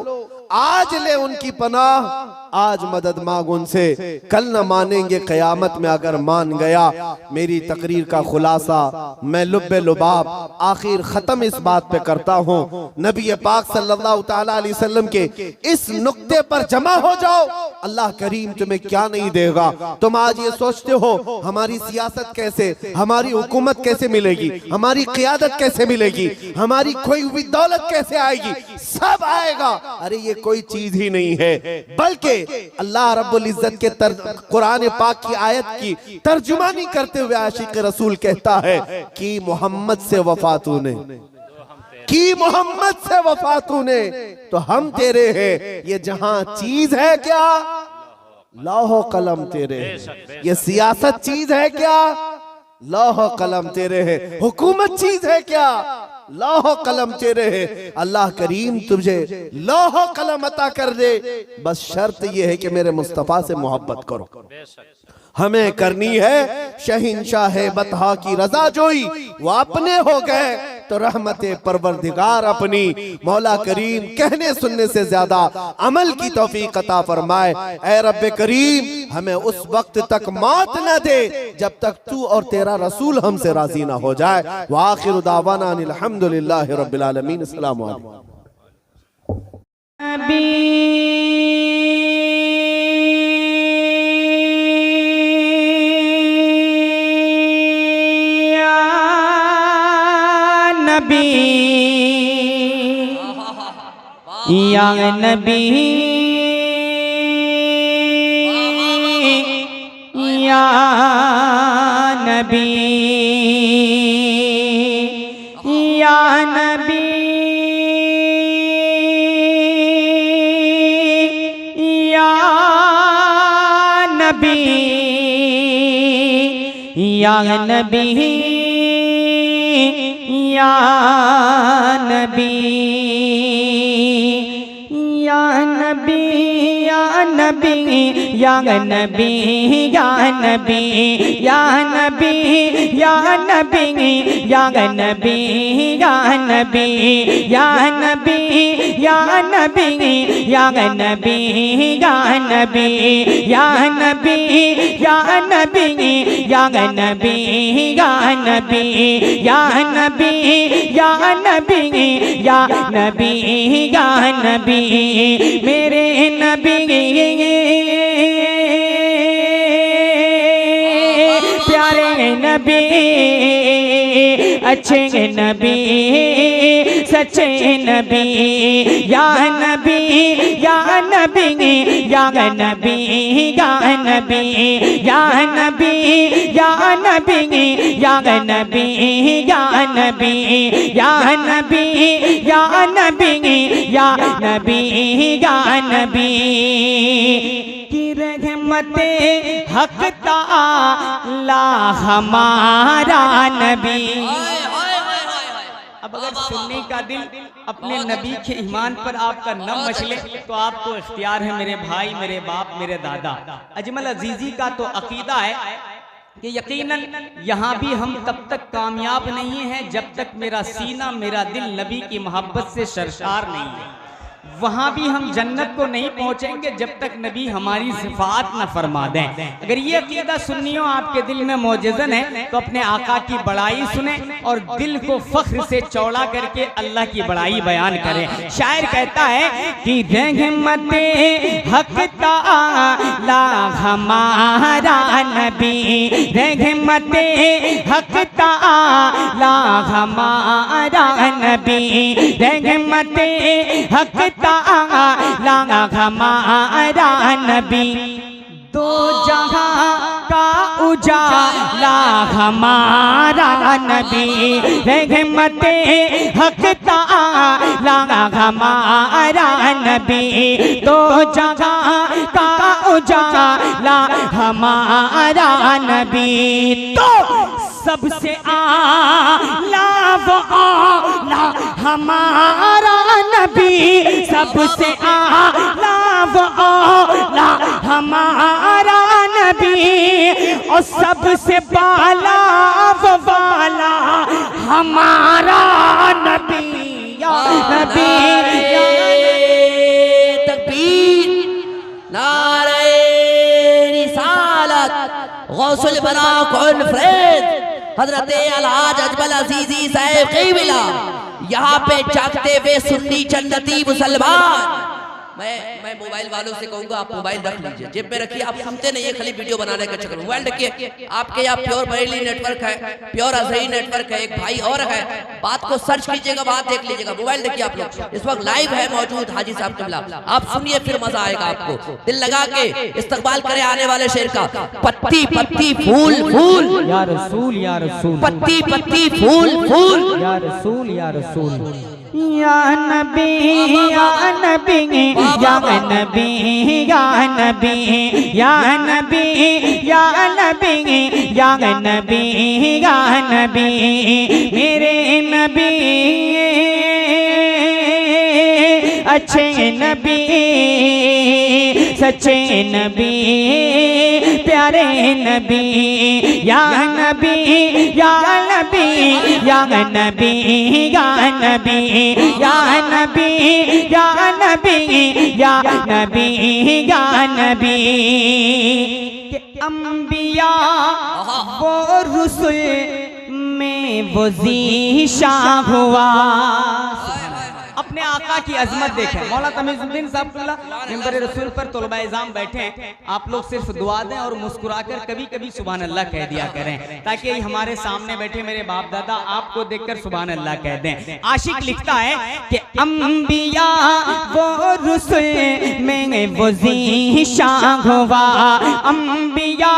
आज ले उनकी पनाह, आज मदद मांग उनसे, कल न मानेंगे क़यामत में अगर मान गया। मेरी तकरीर का खुलासा मैं लुब्बे लुबाब आखिर खत्म इस बात पे करता हूँ, नबी पाक सल्लल्लाहु ताला अलैहि वसल्लम के इस नुक्ते पर जमा हो जाओ, अल्लाह करीम तुम्हें क्या नहीं देगा। तुम आज ये सोचते हो हमारी सियासत कैसे, हमारी हुकूमत कैसे मिलेगी, हमारी क़ियादत कैसे मिलेगी, हमारी खोई हुई दौलत कैसे आएगी, सब आएगा। अरे ये कोई चीज ही नहीं है, बल्कि अल्लाह रब्बुल इज्जत के कुरान पाक की आयत की तर्जुमानी करते हुए आशिक रसूल कहता है कि मोहम्मद से वफा तूने, कि मोहम्मद से वफा तूने तो हम तेरे हैं। ये जहां चीज है क्या, लौह कलम तेरे हैं। ये सियासत चीज है क्या, लौह कलम तेरे है। हुकूमत चीज है क्या, लौह कलम तेरे है। अल्लाह करीम तुझे लौह कलम अता कर दे, बस शर्त यह है कि मेरे मुस्तफा से मोहब्बत करो। हमें करनी है शहिंशाह बतहा की रजा जोई, वो अपने हो गए तो रहमते परवरदिगार अपनी। मौला करीम कहने सुनने से ज्यादा अमल की तौफीक अता फरमाए। ऐ रब्बे करीम हमें उस वक्त तक मौत न दे जब तक तू और तेरा रसूल हमसे राजी ना हो जाए। व आखिरु दावाना अनिल हम्दुलिल्लाहि रब्बिल आलमीन। अस्सलामु अलैकुम। या नबी या नबी या नबी या नबी या नबी या नबी या नबी या या नबी या नबी या नबी या नबी या नबी या नबी या नबी या नबी या नबी या नबी या नबी या नबी या नबी या नबी या नबी या नबी या नबी या नबी या नबी मेरे नबी प्यारे नबी अच्छे नबी सच्चे नबी या नबी या नबी या नबी या नबी या नबी या नबी या नबी या नबी या नबी या नबी या नबी या नबी की रहमते हक ताला हमारा नबी। अब अगर सुन्नी का दिल अपने नबी के ईमान पर आपका न मचले तो आपको इख्तियार है मेरे भाई, मेरे बाप, मेरे दादा। अजमल अजीजी का तो अकीदा है कि यकीनन यहाँ भी हम तब तक कामयाब नहीं हैं जब तक मेरा सीना, मेरा दिल नबी की मोहब्बत से सरशार नहीं है। वहाँ भी हम जन्नत को नहीं पहुँचेंगे जब तक नबी हमारी सिफात न फरमा दें। अगर ये अकीदा सुन्नियों आपके दिल में मौजूद है तो अपने आका की बड़ाई सुने और दिल को फख्र से चौड़ा करके अल्लाह की बड़ाई बयान करें। शायर कहता है कि रहमते हक ताला हमारा नबी, रहमते हक ताला हमारा नबी, रहमते हक ताला हमारा नबी, दो जहां का उजाला हमारा नबी, रहमते हक ताला हमारा नबी, दो जहां का उजाला हमारा नबी। तो सबसे आला वो आला हमारा नबी, सबसे आला वो आला हमारा नबी, और सबसे बाला वो वाला हमारा नबी या नबी। तकबीर, नारे रिसालत, गौसुल बना कॉन्फ्रेंस हजरत अलहाज अजमल अजीजी साहब क़ीबिला यहाँ पे जागते हुए सुन्नी जन्नती मुसलमान। मैं मोबाइल वालों से कहूंगा आप मोबाइल रख लीजिए, जेब में रखिए। आप सुनते नहीं है खाली वीडियो बनाने का चक्कर। मोबाइल रखिए। आपके यहाँ प्योर बरेली नेटवर्क है, प्योर अजहरी नेटवर्क है, एक भाई और है, बात को सर्च कीजिएगा, बात देख लीजिएगा। मोबाइल देखिए आप लोग, इस वक्त लाइव है मौजूद हाजी साहब किबला। आप सुनिए फिर मजा आएगा आपको। दिल लगा के इस्तकबाल करे आने वाले शेर का। पत्ती पत्ती फूल फूल या रसूल या रसूल, पत्ती पत्ती फूल फूल या रसूल या रसूल, या नबी या नबी या नबी या नबी या नबी या नबी या नबी या नबी मेरे नबी अच्छे नबी सच्चे नबी प्यारे नबी या नबी या नबी या नबी या नबी या नबी या नबी या नबी या नबी के अंबिया वो रुसूल में वो ज़ीशा हुआ। अपने आका की अजमत देखें। मौला तमीजुद्दीन साहब मिंबर रसूल पर तलबा इज़ाम बैठे हैं। आप लोग सिर्फ दुआ दें और मुस्कुराकर कभी कभी सुभान अल्लाह कह दिया करें, ताकि हमारे सामने बैठे मेरे बाप दादा आपको देखकर सुभान अल्लाह कह दें। आशिक लिखता है कि अंबिया वो रुसूल में वो ज़ीशा हुआ, अंबिया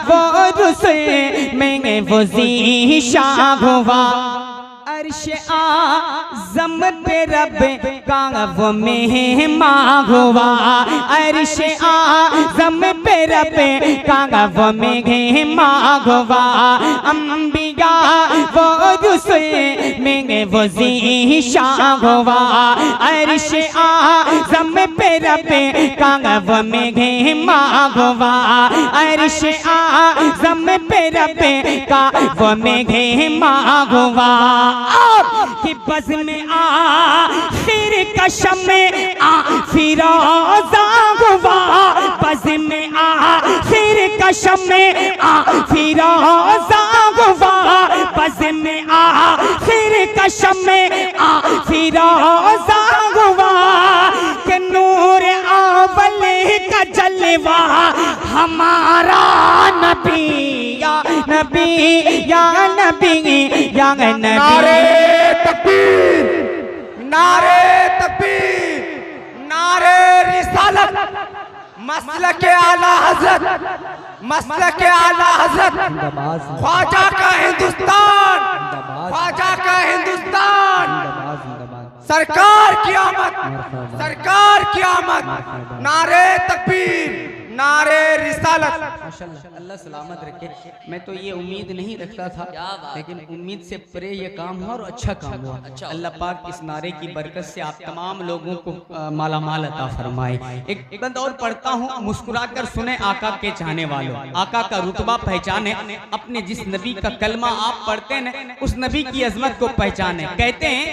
वो रुसूल में वो ज़ीशा हुआ। अर्श आज़म पे रब का वो मेहमा हुआ, अर्श आज़म पे रब का वो मेहमा हुआ। अंबिया दिया वो रुसुल में वो ज़ीशान हुआ। अर्श आज़म पे रब का वो मेहमा हुआ। अर्श आज़म पे रब का वो मेहमा हुआ। कि बज़ में आखिर का शम्मे फिरोज़ा हुआ। बज़ में आखिर का शम्मे फिरोज़ा हुआ। बज़ में आखिर का शम्मे फिरोज़ा हुआ। कि नूर अव्वल का जलवा हमारा नबी या नबी या नबी या नबी। नारे तकबीर, नारे तकबीर, नारे रिसालत, मसलक आला हज़रत, मसलक आला हज़रत, ख्वाजा का हिंदुस्तान, ख्वाजा का हिंदुस्तान, सरकार की आमद, सरकार की आमद। नारे तकबीर, नारे रिसालत। माशाअल्लाह, अल्लाह सलामत रखे। मैं तो ये उम्मीद नहीं रखता था, लेकिन उम्मीद से परे ये काम हुआ और अच्छा काम हुआ। अल्लाह पाक इस नारे की बरकत से आप तमाम लोगों को माला माल अता फरमाए। एक बंद और पढ़ता हूँ, मुस्कुरा कर सुने आका के चाहने वालों, आका का रुतबा पहचाने, अपने जिस नबी का कलमा आप पढ़ते हैं उस नबी की अजमत को पहचाने। कहते हैं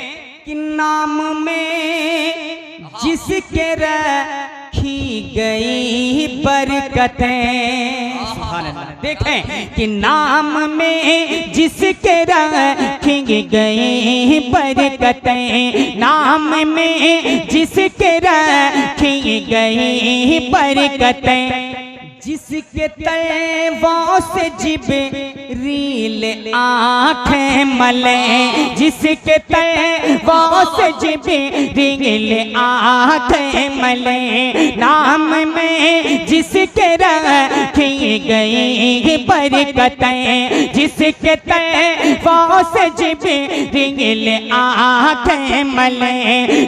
कि नाम में जिसके रखी गई बरकतें। सुभान अल्लाह। देखें कि नाम में जिसके रखी गई बरकतें, नाम में जिसके रखी गई बरकतें, जिसके तलवों से जिब्रील आँखें मले, जिसके तलवों से जिब्रील आँखें मले, नाम में जिसके रखी गई बरकतें, जिसके तलवों से जिब्रील आँखें मले,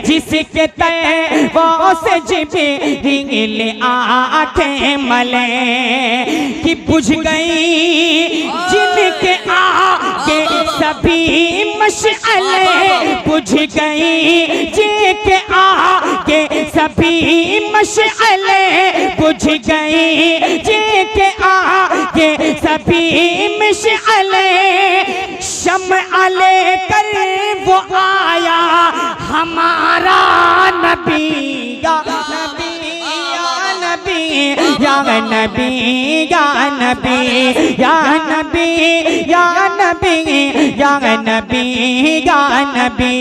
जिसके तलवों से जिब्रील आँखें मले। कि बुझ गई जिनके आगे सभी मशअले, बुझ गई जिनके आगे सभी मशअले, बुझ गई जिनके आगे सभी मशअले। शम्अ लेकर वो आया हमारा नबी या नबी या नबी या नबी या नबी या नबी या नबी या नबी,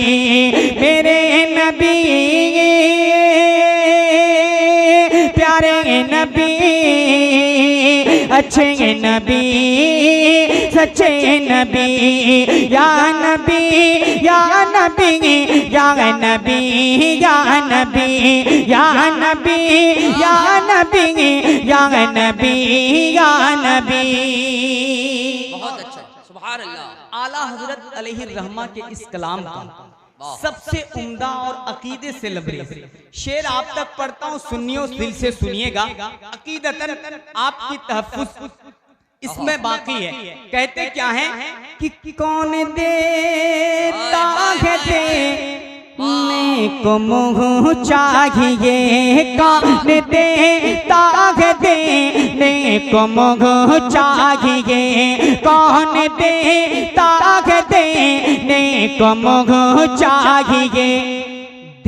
मेरे नबी प्यारे नबी, अच्छे नबी, सच्चे नबी, या नबी या नबी या नबी या नबी या नबी या नबी या नबी या नबी। बहुत अच्छा, सुभान अल्लाह। आला हजरत अलैहि रहमा के इस कलाम का सबसे उम्दा और अकीदे से लबरेज शेर आप तक पढ़ता हूँ, सुनियो, दिल से सुनिएगा। अकीदतन आपकी तहफ्फुज़ इसमें बाकी है। कहते क्या है कि कौन देता है देने को मुँह चाहिए, कौन देता है देने को मुँह चाहिए, कौन देता है देने को मुँह चाहिए।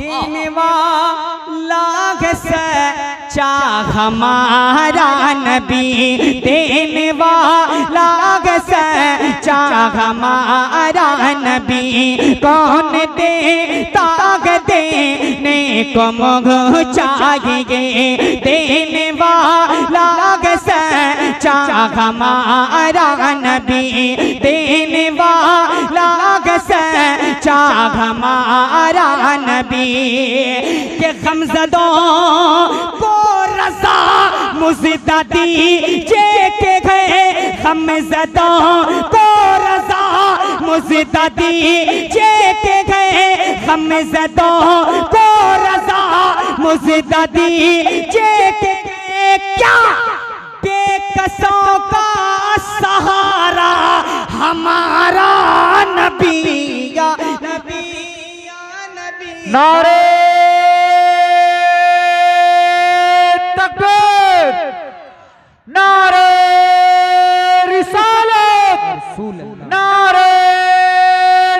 देने वाला है सच्चा हमारा नबी, देने वाला है सच्चा हमारा नबी। कौन देता है देने को मुँह चाहिए, देने वाला है सच्चा हमारा नबी, देने वाला है सच्चा हमारा नबी। के गमज़दों को रज़ा मुज़दा दीजिए के गए, गमज़दों को रज़ा मुज़दा दीजिए के गए, गमज़दों को रज़ा मुज़दा दीजिए के गए। क्या बेकसों का सहारा हमारा नारे तकबीर, नारे रिसालत, नारे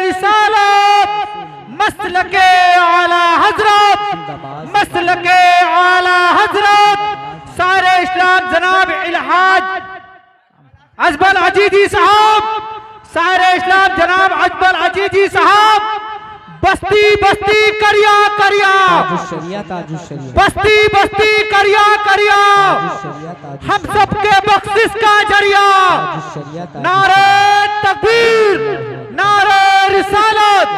रिसालत, मसलके आला हजरत, मसलके आला हजरत सारे इस्लाम जनाब इल्हाज अजमल अजीजी साहब, सारे इस्लाम जनाब अजमल अजीजी साहब, बस्ती बस्ती करिया करिया, बस्ती बस्ती करिया करिया, हम सबके बख्शिश का जरिया, नारे तकबीर, नारे रिसालत।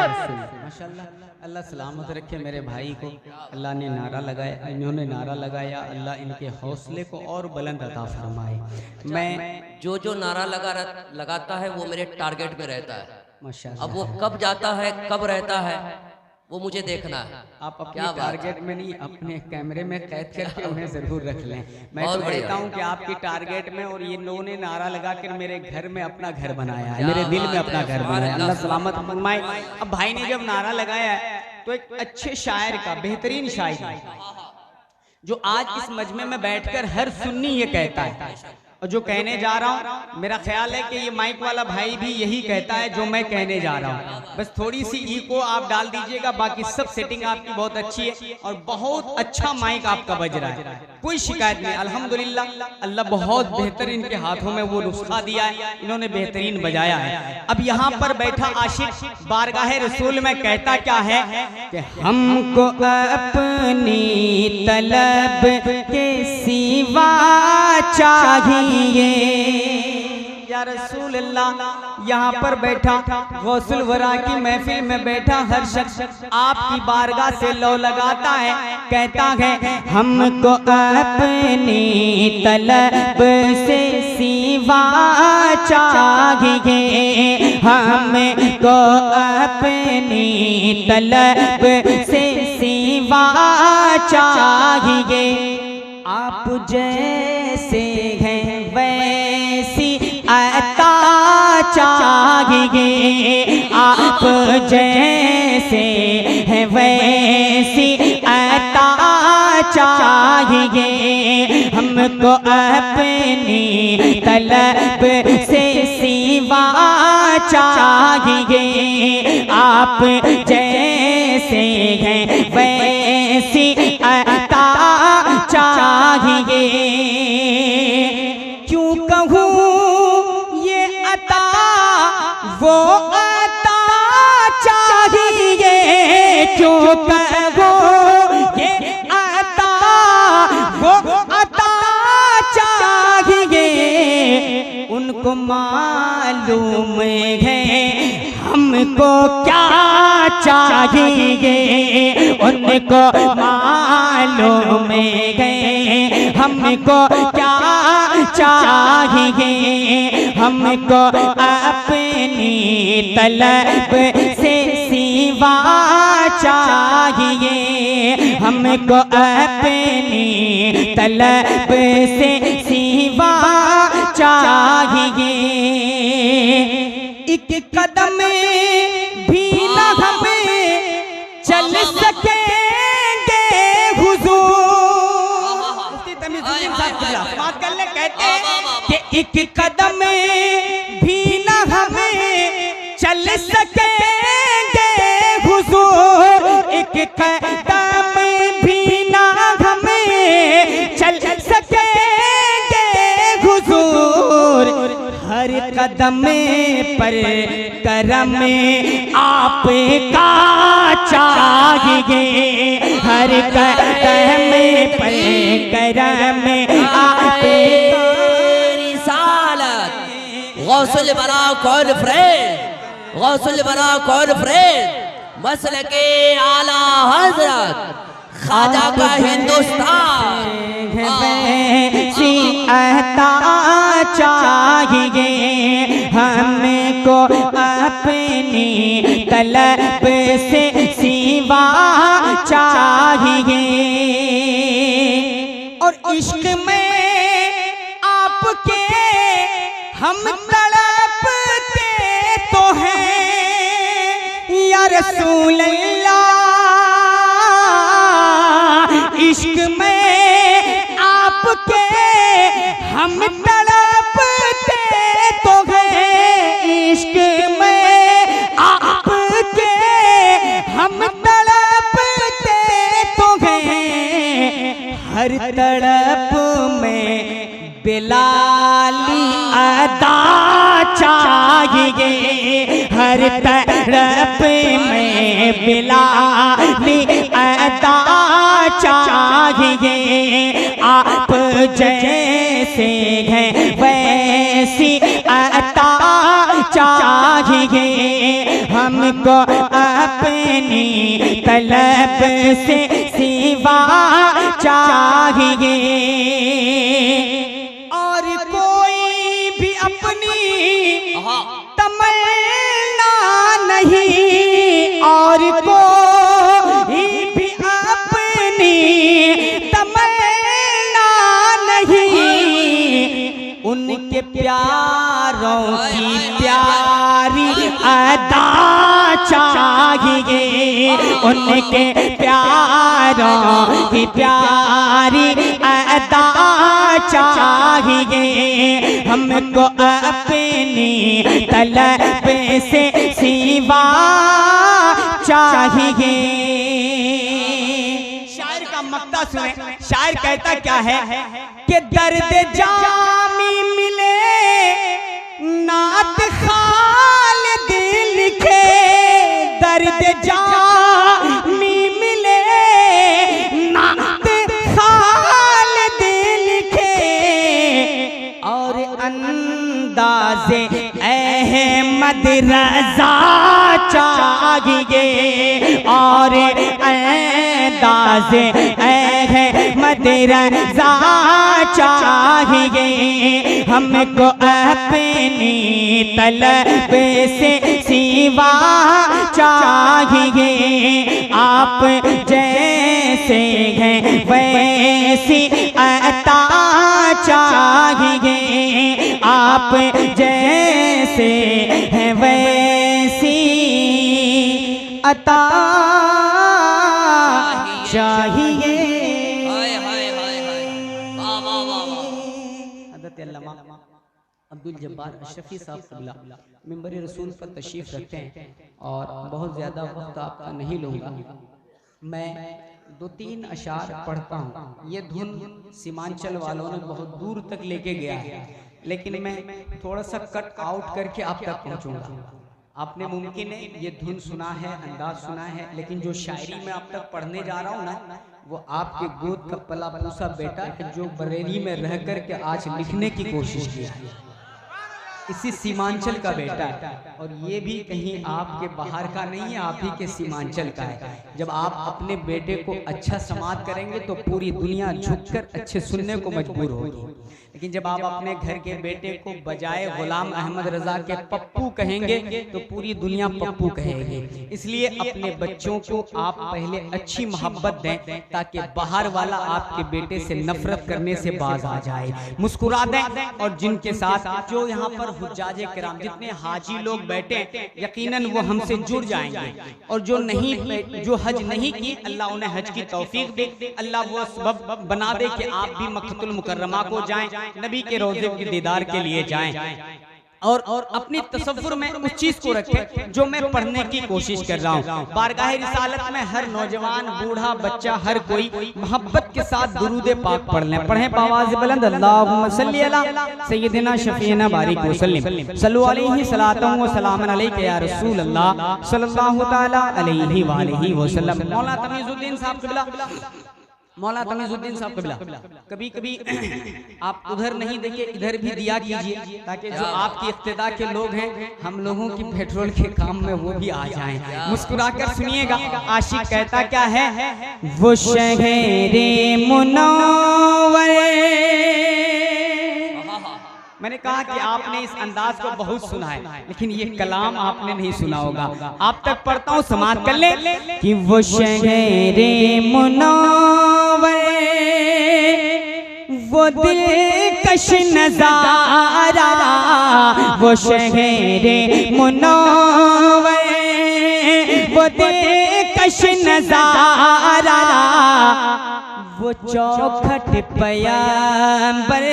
माशाल्लाह, अल्लाह सलामत रखे मेरे भाई को। अल्लाह ने नारा लगाया, इन्होंने नारा लगाया, अल्लाह इनके हौसले को और बुलंद अता फरमाए। मैं जो नारा लगाता है वो मेरे टारगेट में रहता है। माशाल्लाह, अब वो कब जाता है कब रहता है वो मुझे देखना है। आप अपने टारगेट में नहीं, अपने कैमरे में कैद करके उन्हें जरूर रख लें। मैं तो कहता हूं कि आपकी टारगेट में, और ये लोगों ने नारा लगाकर मेरे घर में अपना घर बनाया है, मेरे दिल में अपना घर बनाया। अल्लाह सलामत फरमाए। अब भाई ने जब नारा लगाया है तो एक अच्छे शायर का बेहतरीन शायर जो आज इस मजमे में बैठकर हर सुन्नी ये कहता है, और जो कहने जा रहा हूँ मेरा ख्याल है कि ये माइक वाला भाई भी यही कहता है जो मैं कहने जा रहा हूँ। बस थोड़ी सी इको आप डाल दीजिएगा, बाकी सब सेटिंग आपकी बहुत अच्छी है और बहुत अच्छा माइक आपका बज रहा है, कोई शिकायत नहीं। अल्हम्दुलिल्लाह, अल्लाह बहुत बेहतरीन इनके हाथों में वो नुस्खा दिया है, इन्होंने बेहतरीन बजाया है। अब यहाँ पर बैठा आशिक बारगाह रसूल में कहता क्या है कि हमको अपनी तलब के सिवा चाहिए या रसूल अल्लाह। यहाँ पर बैठा गौसुल वरा की महफिल में बैठा हर शख्स आपकी बारगाह से लो लगाता है, कहता है हमको अपनी तलब से सिवा चाहिए, हमको अपनी तलब से सिवा चाहिए। आप जैसे हैं वैसी अता चाहिए, आप जैसे हैं वैसी अता चाहिए, हमको अपनी तलब से सिवा चाहिए, आप जैसे हैं वैसी अता चाहिए। क्यों कहूँ ये अता वो अता चाहिए, क्यों कहूँ ये अता वो अता चाहिए। उनको मालूम है हमको क्या चाहिए, उनको मालूम है हमको क्या चाहिए, हमको अपनी तलब से सिवा चाहिए, हमको अपनी तलब से सिवा चाहिए। एक कदम भी न हमें चल सकेंगे हुजूर। बात कर ले, कहते हैं कि एक कदम भी न हमें चल सकेंगे हुजूर, एक कदम भी न हमें चल सकेंगे हुजूर। हर कदम पर करम आपका चाहिए, हर कदम पर करम आपका। रिसालत गौसुल बरा कॉन्फ्रेंस, गौसुल बरा कॉन्फ्रेंस, मसलके आला हजरत ख्वाजा का हिंदुस्तान। वैसी अता चाहिए, हमको अपनी तलब से सिवा चाहिए। और इश्क में आपके हम तड़पते तो हैं या रसूल अल्लाह, हम तड़पते तो गए इश्क में आपके, हम तड़पते तो गए हर तड़प में बिलाली अदा चाहिए, हर तरफ में बिलाली अदा चाहिए। आप जैसे हैं वैसी अता चाहिए, हमको अपनी तलब से सिवा चाहिए। और कोई भी अपनी तमन्ना नहीं, और कोई भी अपनी तमन्ना नहीं, उनके प्यारों की प्यारी अदा चाहिए, उनके प्यारों की प्यारी अदा चाहिए। हमको अपनी तलब से सिवा चाहिए। शायर का मक्ता सुने, शायर कहता क्या है कि दर्द जामी मिले नात खालिद लिखे, दर्द जामी मिले नात खालिद लिखे, और अंदाज़े अहमद रज़ा चाहिए, और अंदाज़े अहमद रज़ा चाहिए। हमको अपनी तलब से सिवा चाहिए। आप जैसे हैं वैसी अता चाहिए, आप जैसे हैं वैसी अता चाहिए। अब्दुल जब्बार अशरफी साहब क़िबला मिंबर रसूल पर तशरीफ़ रखते हैं और बहुत ज़्यादा वक्त आपका नहीं लूँगा। मैं 2-3 अशार पढ़ता हूँ। ये धुन सीमांचल वालों ने बहुत दूर तक लेके गया है, लेकिन मैं थोड़ा सा कट आउट करके आप तक पहुँचूँगा। आपने मुमकिन है ये धुन सुना है, अंदाज सुना है, लेकिन जो शायरी मैं आप तक पढ़ने जा रहा हूँ ना, वो आपके गोद का पला पूसा बेटा है जो बरेली में रह कर के आज लिखने की कोशिश किया है। इसी सीमांचल का बेटा है, और ये भी कहीं आपके बाहर का नहीं है, आप ही के सीमांचल का है। जब आप अपने बेटे को अच्छा समात करेंगे तो पूरी दुनिया झुककर अच्छे सुनने को मजबूर होगी, लेकिन जब आप अपने घर के बेटे को बजाय गुलाम अहमद रजा के पप्पू कहेंगे तो पूरी दुनिया पप्पू कहेगी। इसलिए अपने बच्चों को आप पहले अच्छी मोहब्बत दें ताकि बाहर वाला आपके बेटे से नफरत करने से बाज आ जाए। मुस्कुरा दें, और जिनके साथ जो यहाँ पर हुज्जाजे किराम जितने हाजी लोग बैठे यकीनन वो हमसे जुड़ जाएंगे, और जो नहीं, जो हज नहीं की, अल्लाह उन्हें हज की तौफीक दे, अल्लाह वो सबब बना दे कि आप भी मक्कतुल मुकर्रमा को जाएं, नबी के रोज़े के दीदार के लिए जाएं, और अपनी तसव्वुर में उस चीज को रखें जो मैं पढ़ने की कोशिश कर रहा हूँ। बारगाह रिसालत में हर नौजवान, बूढ़ा, बच्चा, हर कोई मोहब्बत के साथ दुरूद पाक पढ़ लें। पढ़ें आवाज़ बुलंद, अल्लाहुम्मा सल्ली अला सय्यिदिना शफीना बारिक वसल्लिम सल्लु अलैहि सलातन व सलामन अलैका या रसूल अल्लाह सल्लल्लाहु तआला अलैहि व आलिहि वसल्लम। मौला तमीजुद्दीन साहब क़िबला, मौला तमीजुद्दीन साहब क़िबला, कभी कभी आप उधर नहीं देखिए, इधर भी दिया कीजिए ताकि जो आपकी इक्तिदा के लोग हैं, हम लोगों की पेट्रोल के काम में वो भी आ जाएं। मुस्कुराकर सुनिएगा, आशिक कहता क्या है, वो शहरे मुनव्वर। मैंने कहा कि आपने इस अंदाज को बहुत सुना है, लेकिन ये कलाम आपने नहीं सुना होगा। आप तक पढ़ता हूँ, समात कर ले कि वो शहरे मुनव्वर, वो दिलकश नजारा, वो शहरे मुनव्वर, वो दिलकश नजारा, वो चौखट पैगंबर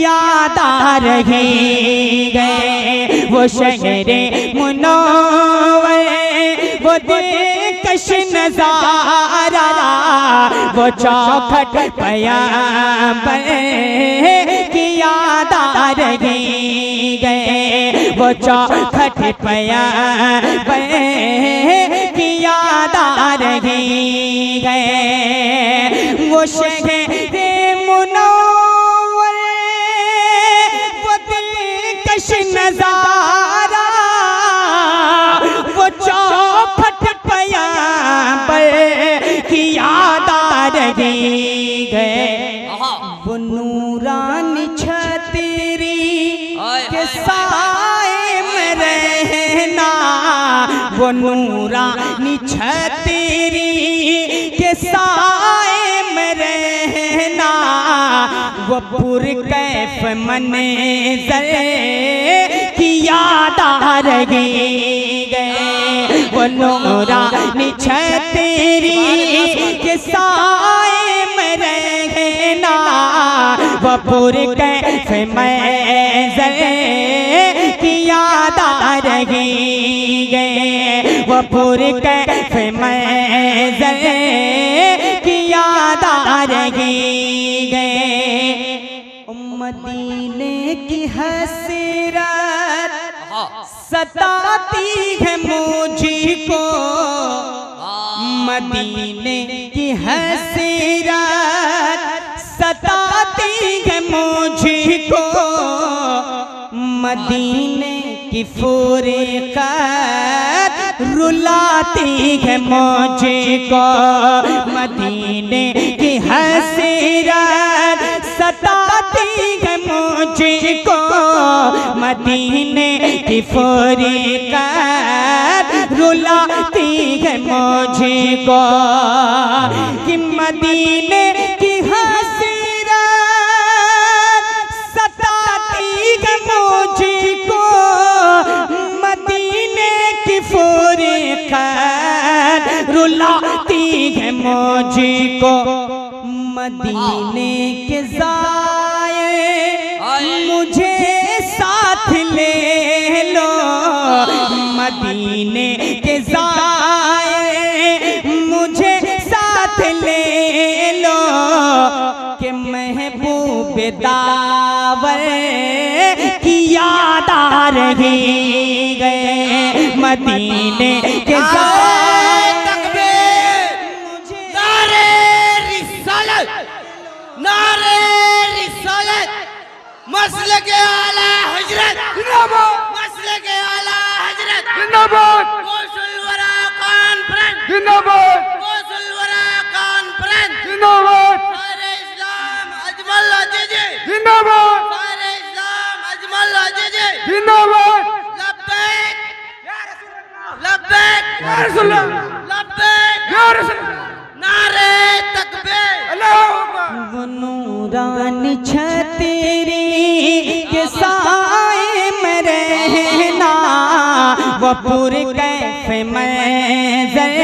याद आ रही गए वो शहरे मुनव्वर, वो दिलकश नजारा, वो चौखट पैगंबर की याद आ रही गए, वो चौखट पैगंबर की याद आ रही गए। वो शहरे मुनव्वर, वो दिलकश नजारा, वो चौखट पैगंबर की याद आ रही गए। वो नूरानी छतरी के साए में रहना, वो नूरानी छतरी के साए में रहना, वो पुरकैफ मंज़र की याद आ रही गए। वो नूरानी छतरी के साए में रहना, वो पुरकैफ मंज़र की याद आ रही गए, वो पुरकैफ मंज़र की याद आ रही गए। मदीने की हसरत सताती है मुझको, मदीने की हसरत सताती है मुझको, मदीने की फुरक़त रुलाती है मुझको, मदीने की हसरत सताती है मुझको, मदीने की फुरक़त रुलाती है मुझको, कि मदीने की हसरत सताती है मुझको, मदीने की फुरक़त रुलाती है मुझको। मदीने के ज़ाए मुझे साथ ले लो, मदीने के ज़ाए मुझे साथ ले लो, कि महबूब दावर की याद आ रही गए। मदीने के ज़ाए मसलके आला हजरत जिंदाबाद, मसलके आला हजरत जिंदाबाद, गौसुल वरा कॉन्फ्रेंस जिंदाबाद, गौसुल वरा कॉन्फ्रेंस जिंदाबाद, सारे इस्लाम अजमल अजीजी जिंदाबाद, सारे इस्लाम अजमल अजीजी जिंदाबाद, लब्बैक या रसूल अल्लाह, लब्बैक या रसूल अल्लाह, लब्बैक या रसूल अल्लाह, नारे तकबीर अल्लाहू अकबर। वो नूरानी छतरी के साए में रहना, वो पुरकैफ मंज़र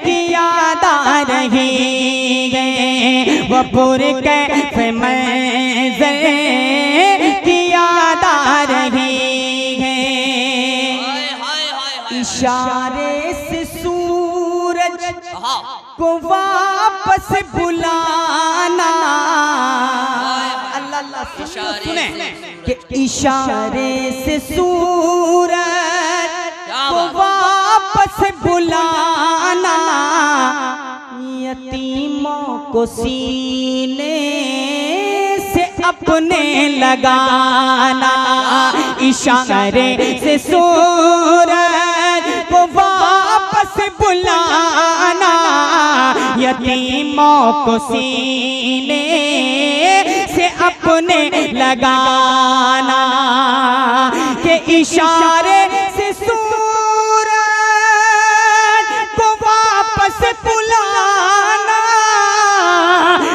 की याद आ रही गए, वो पुरकैफ मंज़र की याद आ रही है। इशारे से सूरज को वापस बुलाना, अल्लाह अल्लाह सुने कि इशारे से सूरज को वापस बुलाना, यतीमों को सीने से अपने लगाना, इशारे से सूरज को वापस बुलाना, यतीमों को सीने से अपने लगाना, के इशारे से सूरज को वापस बुलाना,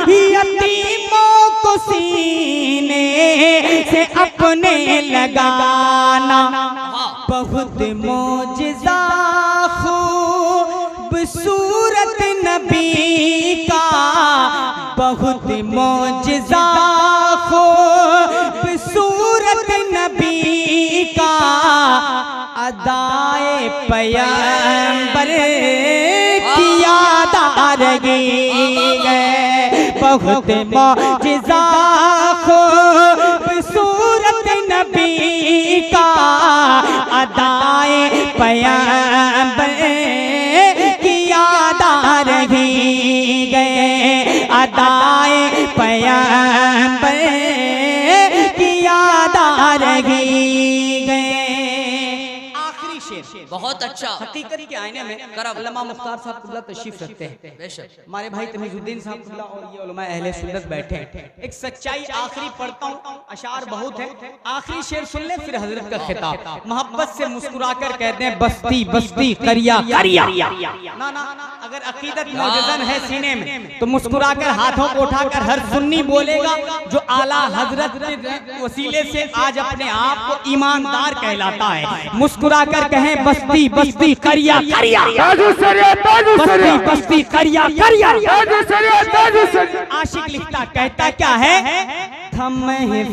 यतीमों को सीने से अपने लगाना। बहुत मौजिज़ा खूबसूरत नबी का, बहुत मौजिज़ा खूबसूरत नबी का अदाए पैगंबर की याद आ रही है। बहुत मौजिज़ा खूबसूरत नबी का अदाए पैगंबर की याद आ रही है। अदाए पैगंबर की याद आ रही है। आखिरी शेर बहुत अच्छा। हकीकत के आईने में अल्लामा मुख्तार साहब कुल्ला तशरीफ रखते हैं। बेशक हमारे भाई तमीजुद्दीन साहब कुल्ला और ये उलमा अहले सुन्नत बैठे हैं। एक सच्चाई आखिरी पढ़ता हूँ, अशार बहुत है, आखिरी शेर सुन ले फिर हजरत का खिताब। मोहब्बत से मुस्कुराकर कहते हैं बस्ती बस्ती करिया करिया। ना ना अगर अकीदत मौजूदन है सीने में तो मुस्कुराकर हाथों को उठाकर हर सुन्नी बोलेगा जो आला हजरत के वसीले से आज अपने आप को ईमानदार कहलाता है। मुस्कुराकर कहें बस्ती बस्ती करिया करिया, बस्ती बस्ती करिया करिया। आशिक लिखता कहता क्या है, हम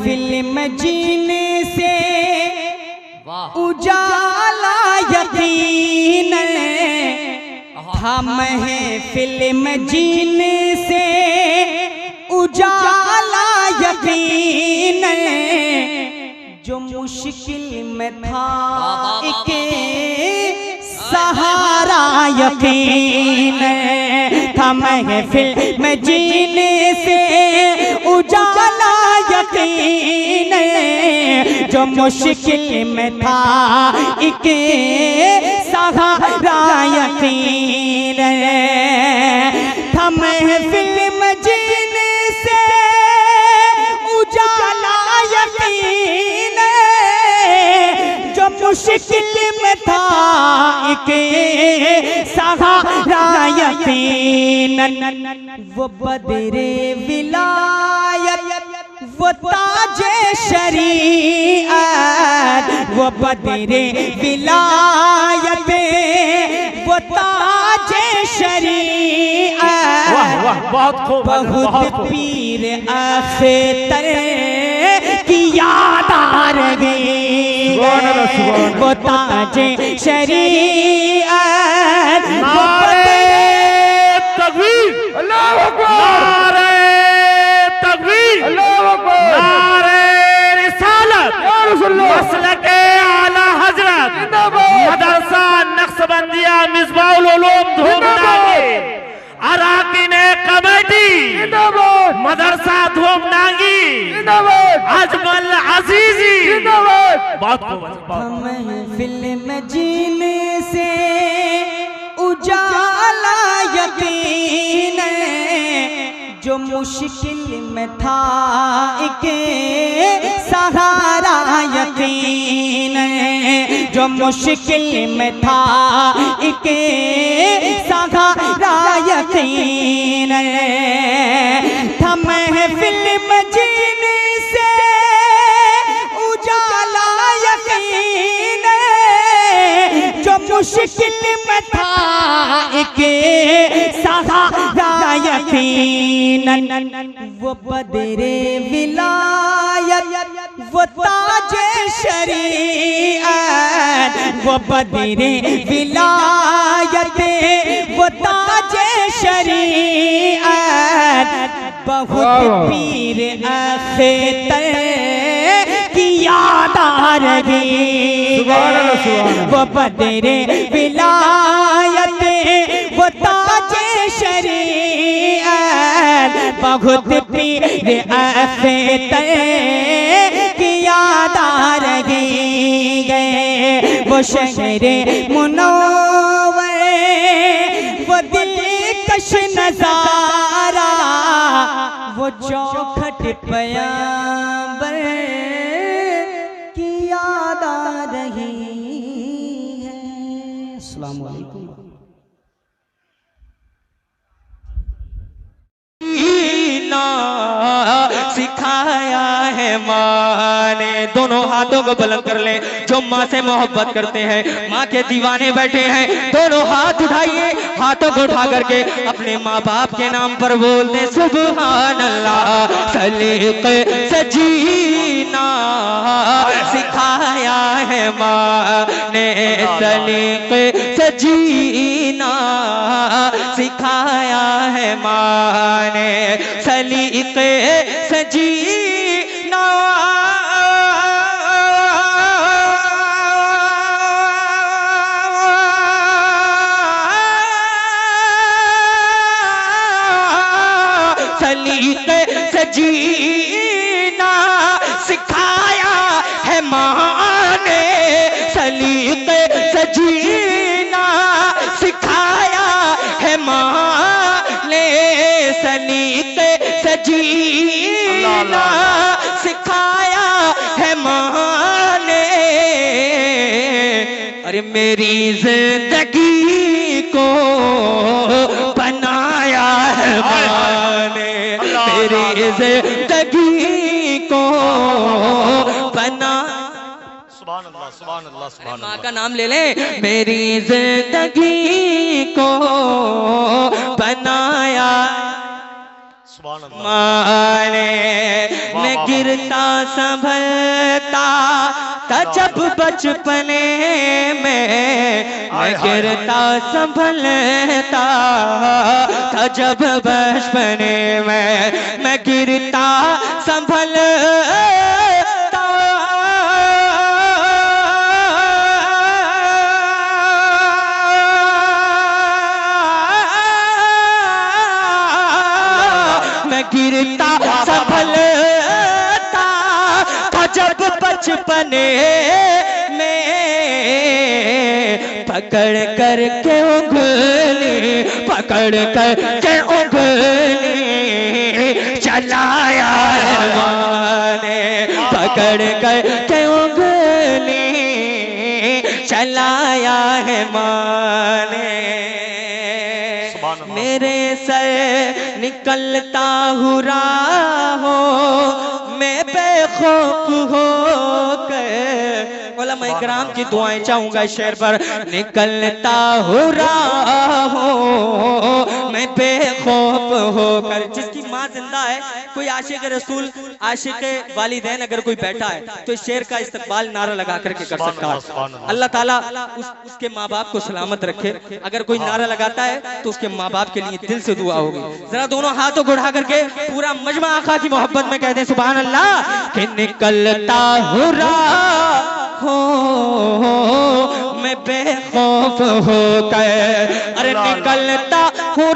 फिल्म जीने से उजाला यकीन, हम फिल्म जीने से उजाला यकीन, जो मुश्किल में था एक सहारा यकीन। हम फिल्म जीने से उजाला यकीन, जो मुश्किल में था एक सहारा यकीन। हम फिल्म जीने से उजाला यकीन, जो मुश्किल में था एक सहारा यकीन। वो बदरे विलायत वो ताजे शरीअत, वो बदरे विलायत वो ताजे शरीअत। बहुत पीर अख्तर की याद आ रही है। वो ताजे शरीअत, नारे तकबीर, अल्लाहु अकबर, नारे तकबीर, अल्लाहु अकबर, नारे रिसालत, या रसूलल्लाह, मसलके आला हजरत, मदरसा नक्शबंदिया मिसबाहुल उलूम धूमनांगी, अराकीने कमेटी मदरसा धूमनांगी, अजमल अजीजी। बहुत हम फिल्म जीने से उजाला यकीन, जो मुश्किल में था एक सहारा यकीन, जो मुश्किल में था एक सहारा यकीन। हम फिल्म जीने से उजाला यकीन, जो मुश्किल में था एक सहारा यकीन। वो बदरे विलायत वो ताजे शरीअत, वो बदरे विलायत वो ताजे शरीअत। बहुत पीर अख्तर की याद आ रही है। वो बदरे विलायत वो ताजे शरीअत। बहुत पीर अख्तर की याद आ रही है। वो शहरे मुनव्वर वो दिलकश नजारा, वो चौखट पैगंबर की याद आ रही है। अस्सलाम वालेकुम। सिखाया है है माँ ने। दोनों हाथों को बुलंद कर ले जो माँ से मोहब्बत करते हैं, माँ के दीवाने बैठे हैं, दोनों हाथ उठाइए, हाथों को उठा करके अपने माँ बाप के नाम पर बोलते सुभान अल्लाह। सलीके से जीना सिखाया है माँ ने, सलीके से जीना सिखाया है माँ ने, सलीके से जीना सलीके से जीना सिखाया है माँ ने, सलीके से जीना सिखाया है माँ ने, सलीके से जीना सिखाया है माँ ने। अरे मेरी जिंदगी को बनाया है माँ ने, मेरी जिंदगी को बना। सुभान अल्लाह, सुभान अल्लाह, सुभान माँ अल्लाह। का नाम ले लें। मेरी जिंदगी को बनाया सुभान अल्लाह। माँ ने। मैं गिरता संभलता था जब बचपने में, मैं गिरता संभलता था जब बचपने में, मैं गिरता संभलता मैं गिरता संभलता था जब बचपने में, पकड़ कर के उंगली, पकड़ कर के उंगली चलाया है माँ ने, पकड़ कर के उंगली चलाया है माँ ने। मेरे से निकलता हूँ राहों मैं बेखौफ होकर, उलमा इकराम की दुआएं चाहूंगा इस शेर पर। निकलता हूँ राहों मैं बेखौफ होकर। जिसकी माँ जिंदा है, कोई आशिक रसूल, आशिक वालिदैन अगर कोई बैठा है तो इस शेर का इस्तकबाल नारा लगा करके कर सकता है। अल्लाह ताला उसके माँ बाप को सलामत रखे। अगर कोई नारा लगाता है तो उसके माँ बाप के लिए दिल से दुआ होगी। जरा दोनों हाथों को उठा करके पूरा मजमा आका की मोहब्बत में कहते हैं सुभान अल्लाह। कि निकलता हूँ राहों मैं बेखौफ होकर, अरे निकलता हूँ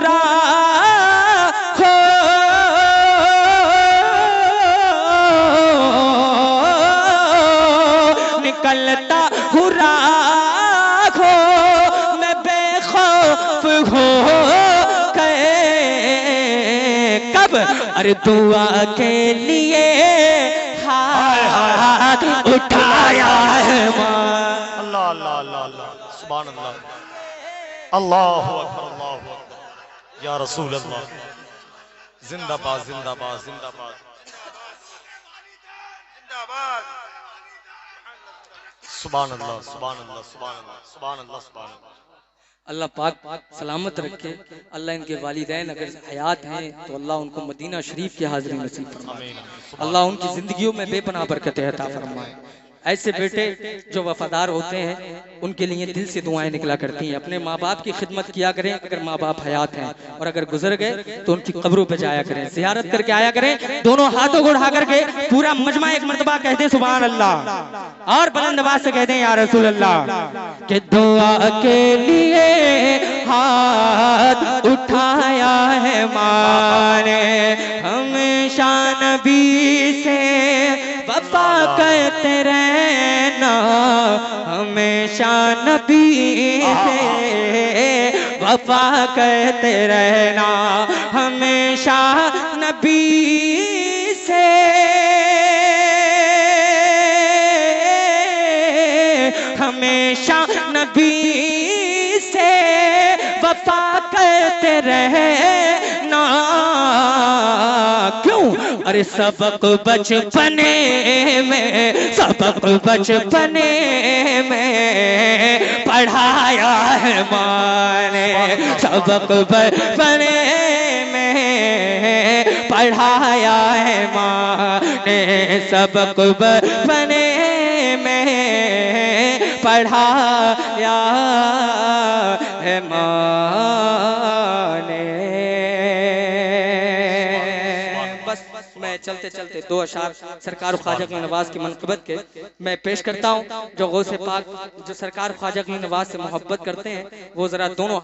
निकलता हूँ राहों मैं बेखौफ हो कब, अरे दुआ के लिए हाथ उठाया है माँ। अल्लाह अल्लाह अल्लाह अल्लाह, सुभान अल्लाह, अल्लाहु अकबर, अल्लाहु अकबर, या रसूल अल्लाह, जिंदाबाद जिंदाबाद जिंदाबाद जिंदाबाद, सुभान अल्लाह, सुभान अल्लाह, सुभान अल्लाह, सुभान अल्लाह, सुभान अल्लाह। अल्लाह पाक सलामत रखे। अल्लाह इनके वालिदैन अगर हयात हैं तो अल्लाह उनको मदीना शरीफ की हाजिरी नसीब फरमाए। अल्लाह उनकी जिंदगियों में बेपनाह बरकतें अता फरमाए। ऐसे बेटे जो वफादार होते हैं उनके लिए दिल से दुआएं निकला करती हैं। अपने माँ बाप की खिदमत किया करें अगर माँ बाप हयात हैं, और अगर गुजर गए तो उनकी कब्रों पे जाया करें, ज़ियारत करके आया करें। दोनों हाथों को उठा करके पूरा मजमा एक मर्तबा कहते सुभान अल्लाह, और बुलंद आवाज से कहते हैं या रसूल अल्लाह। कि दुआ के लिए हाथ उठाया है माँ ने, हमेशा नबी से वफा करते रहना, हमेशा नबी से वफा करते रहना, हमेशा नबी से हमेशा नबी से वफा करते रहना। क्यों? अरे सबक बचपने में, सबक बचपने में पढ़ाया है माँ ने, सबक बचपने में पढ़ाया है माँ ने, सबक बचपने में पढ़ाया है माँ ने। बस मैं चलते चलते दो अशार सरकार ख्वाजा की नवाज की मनक़बत के मैं पेश करता हूँ। जो गौसे पाक जो सरकार ख्वाजा की नवाज से मोहब्बत करते हैं वो जरा दोनों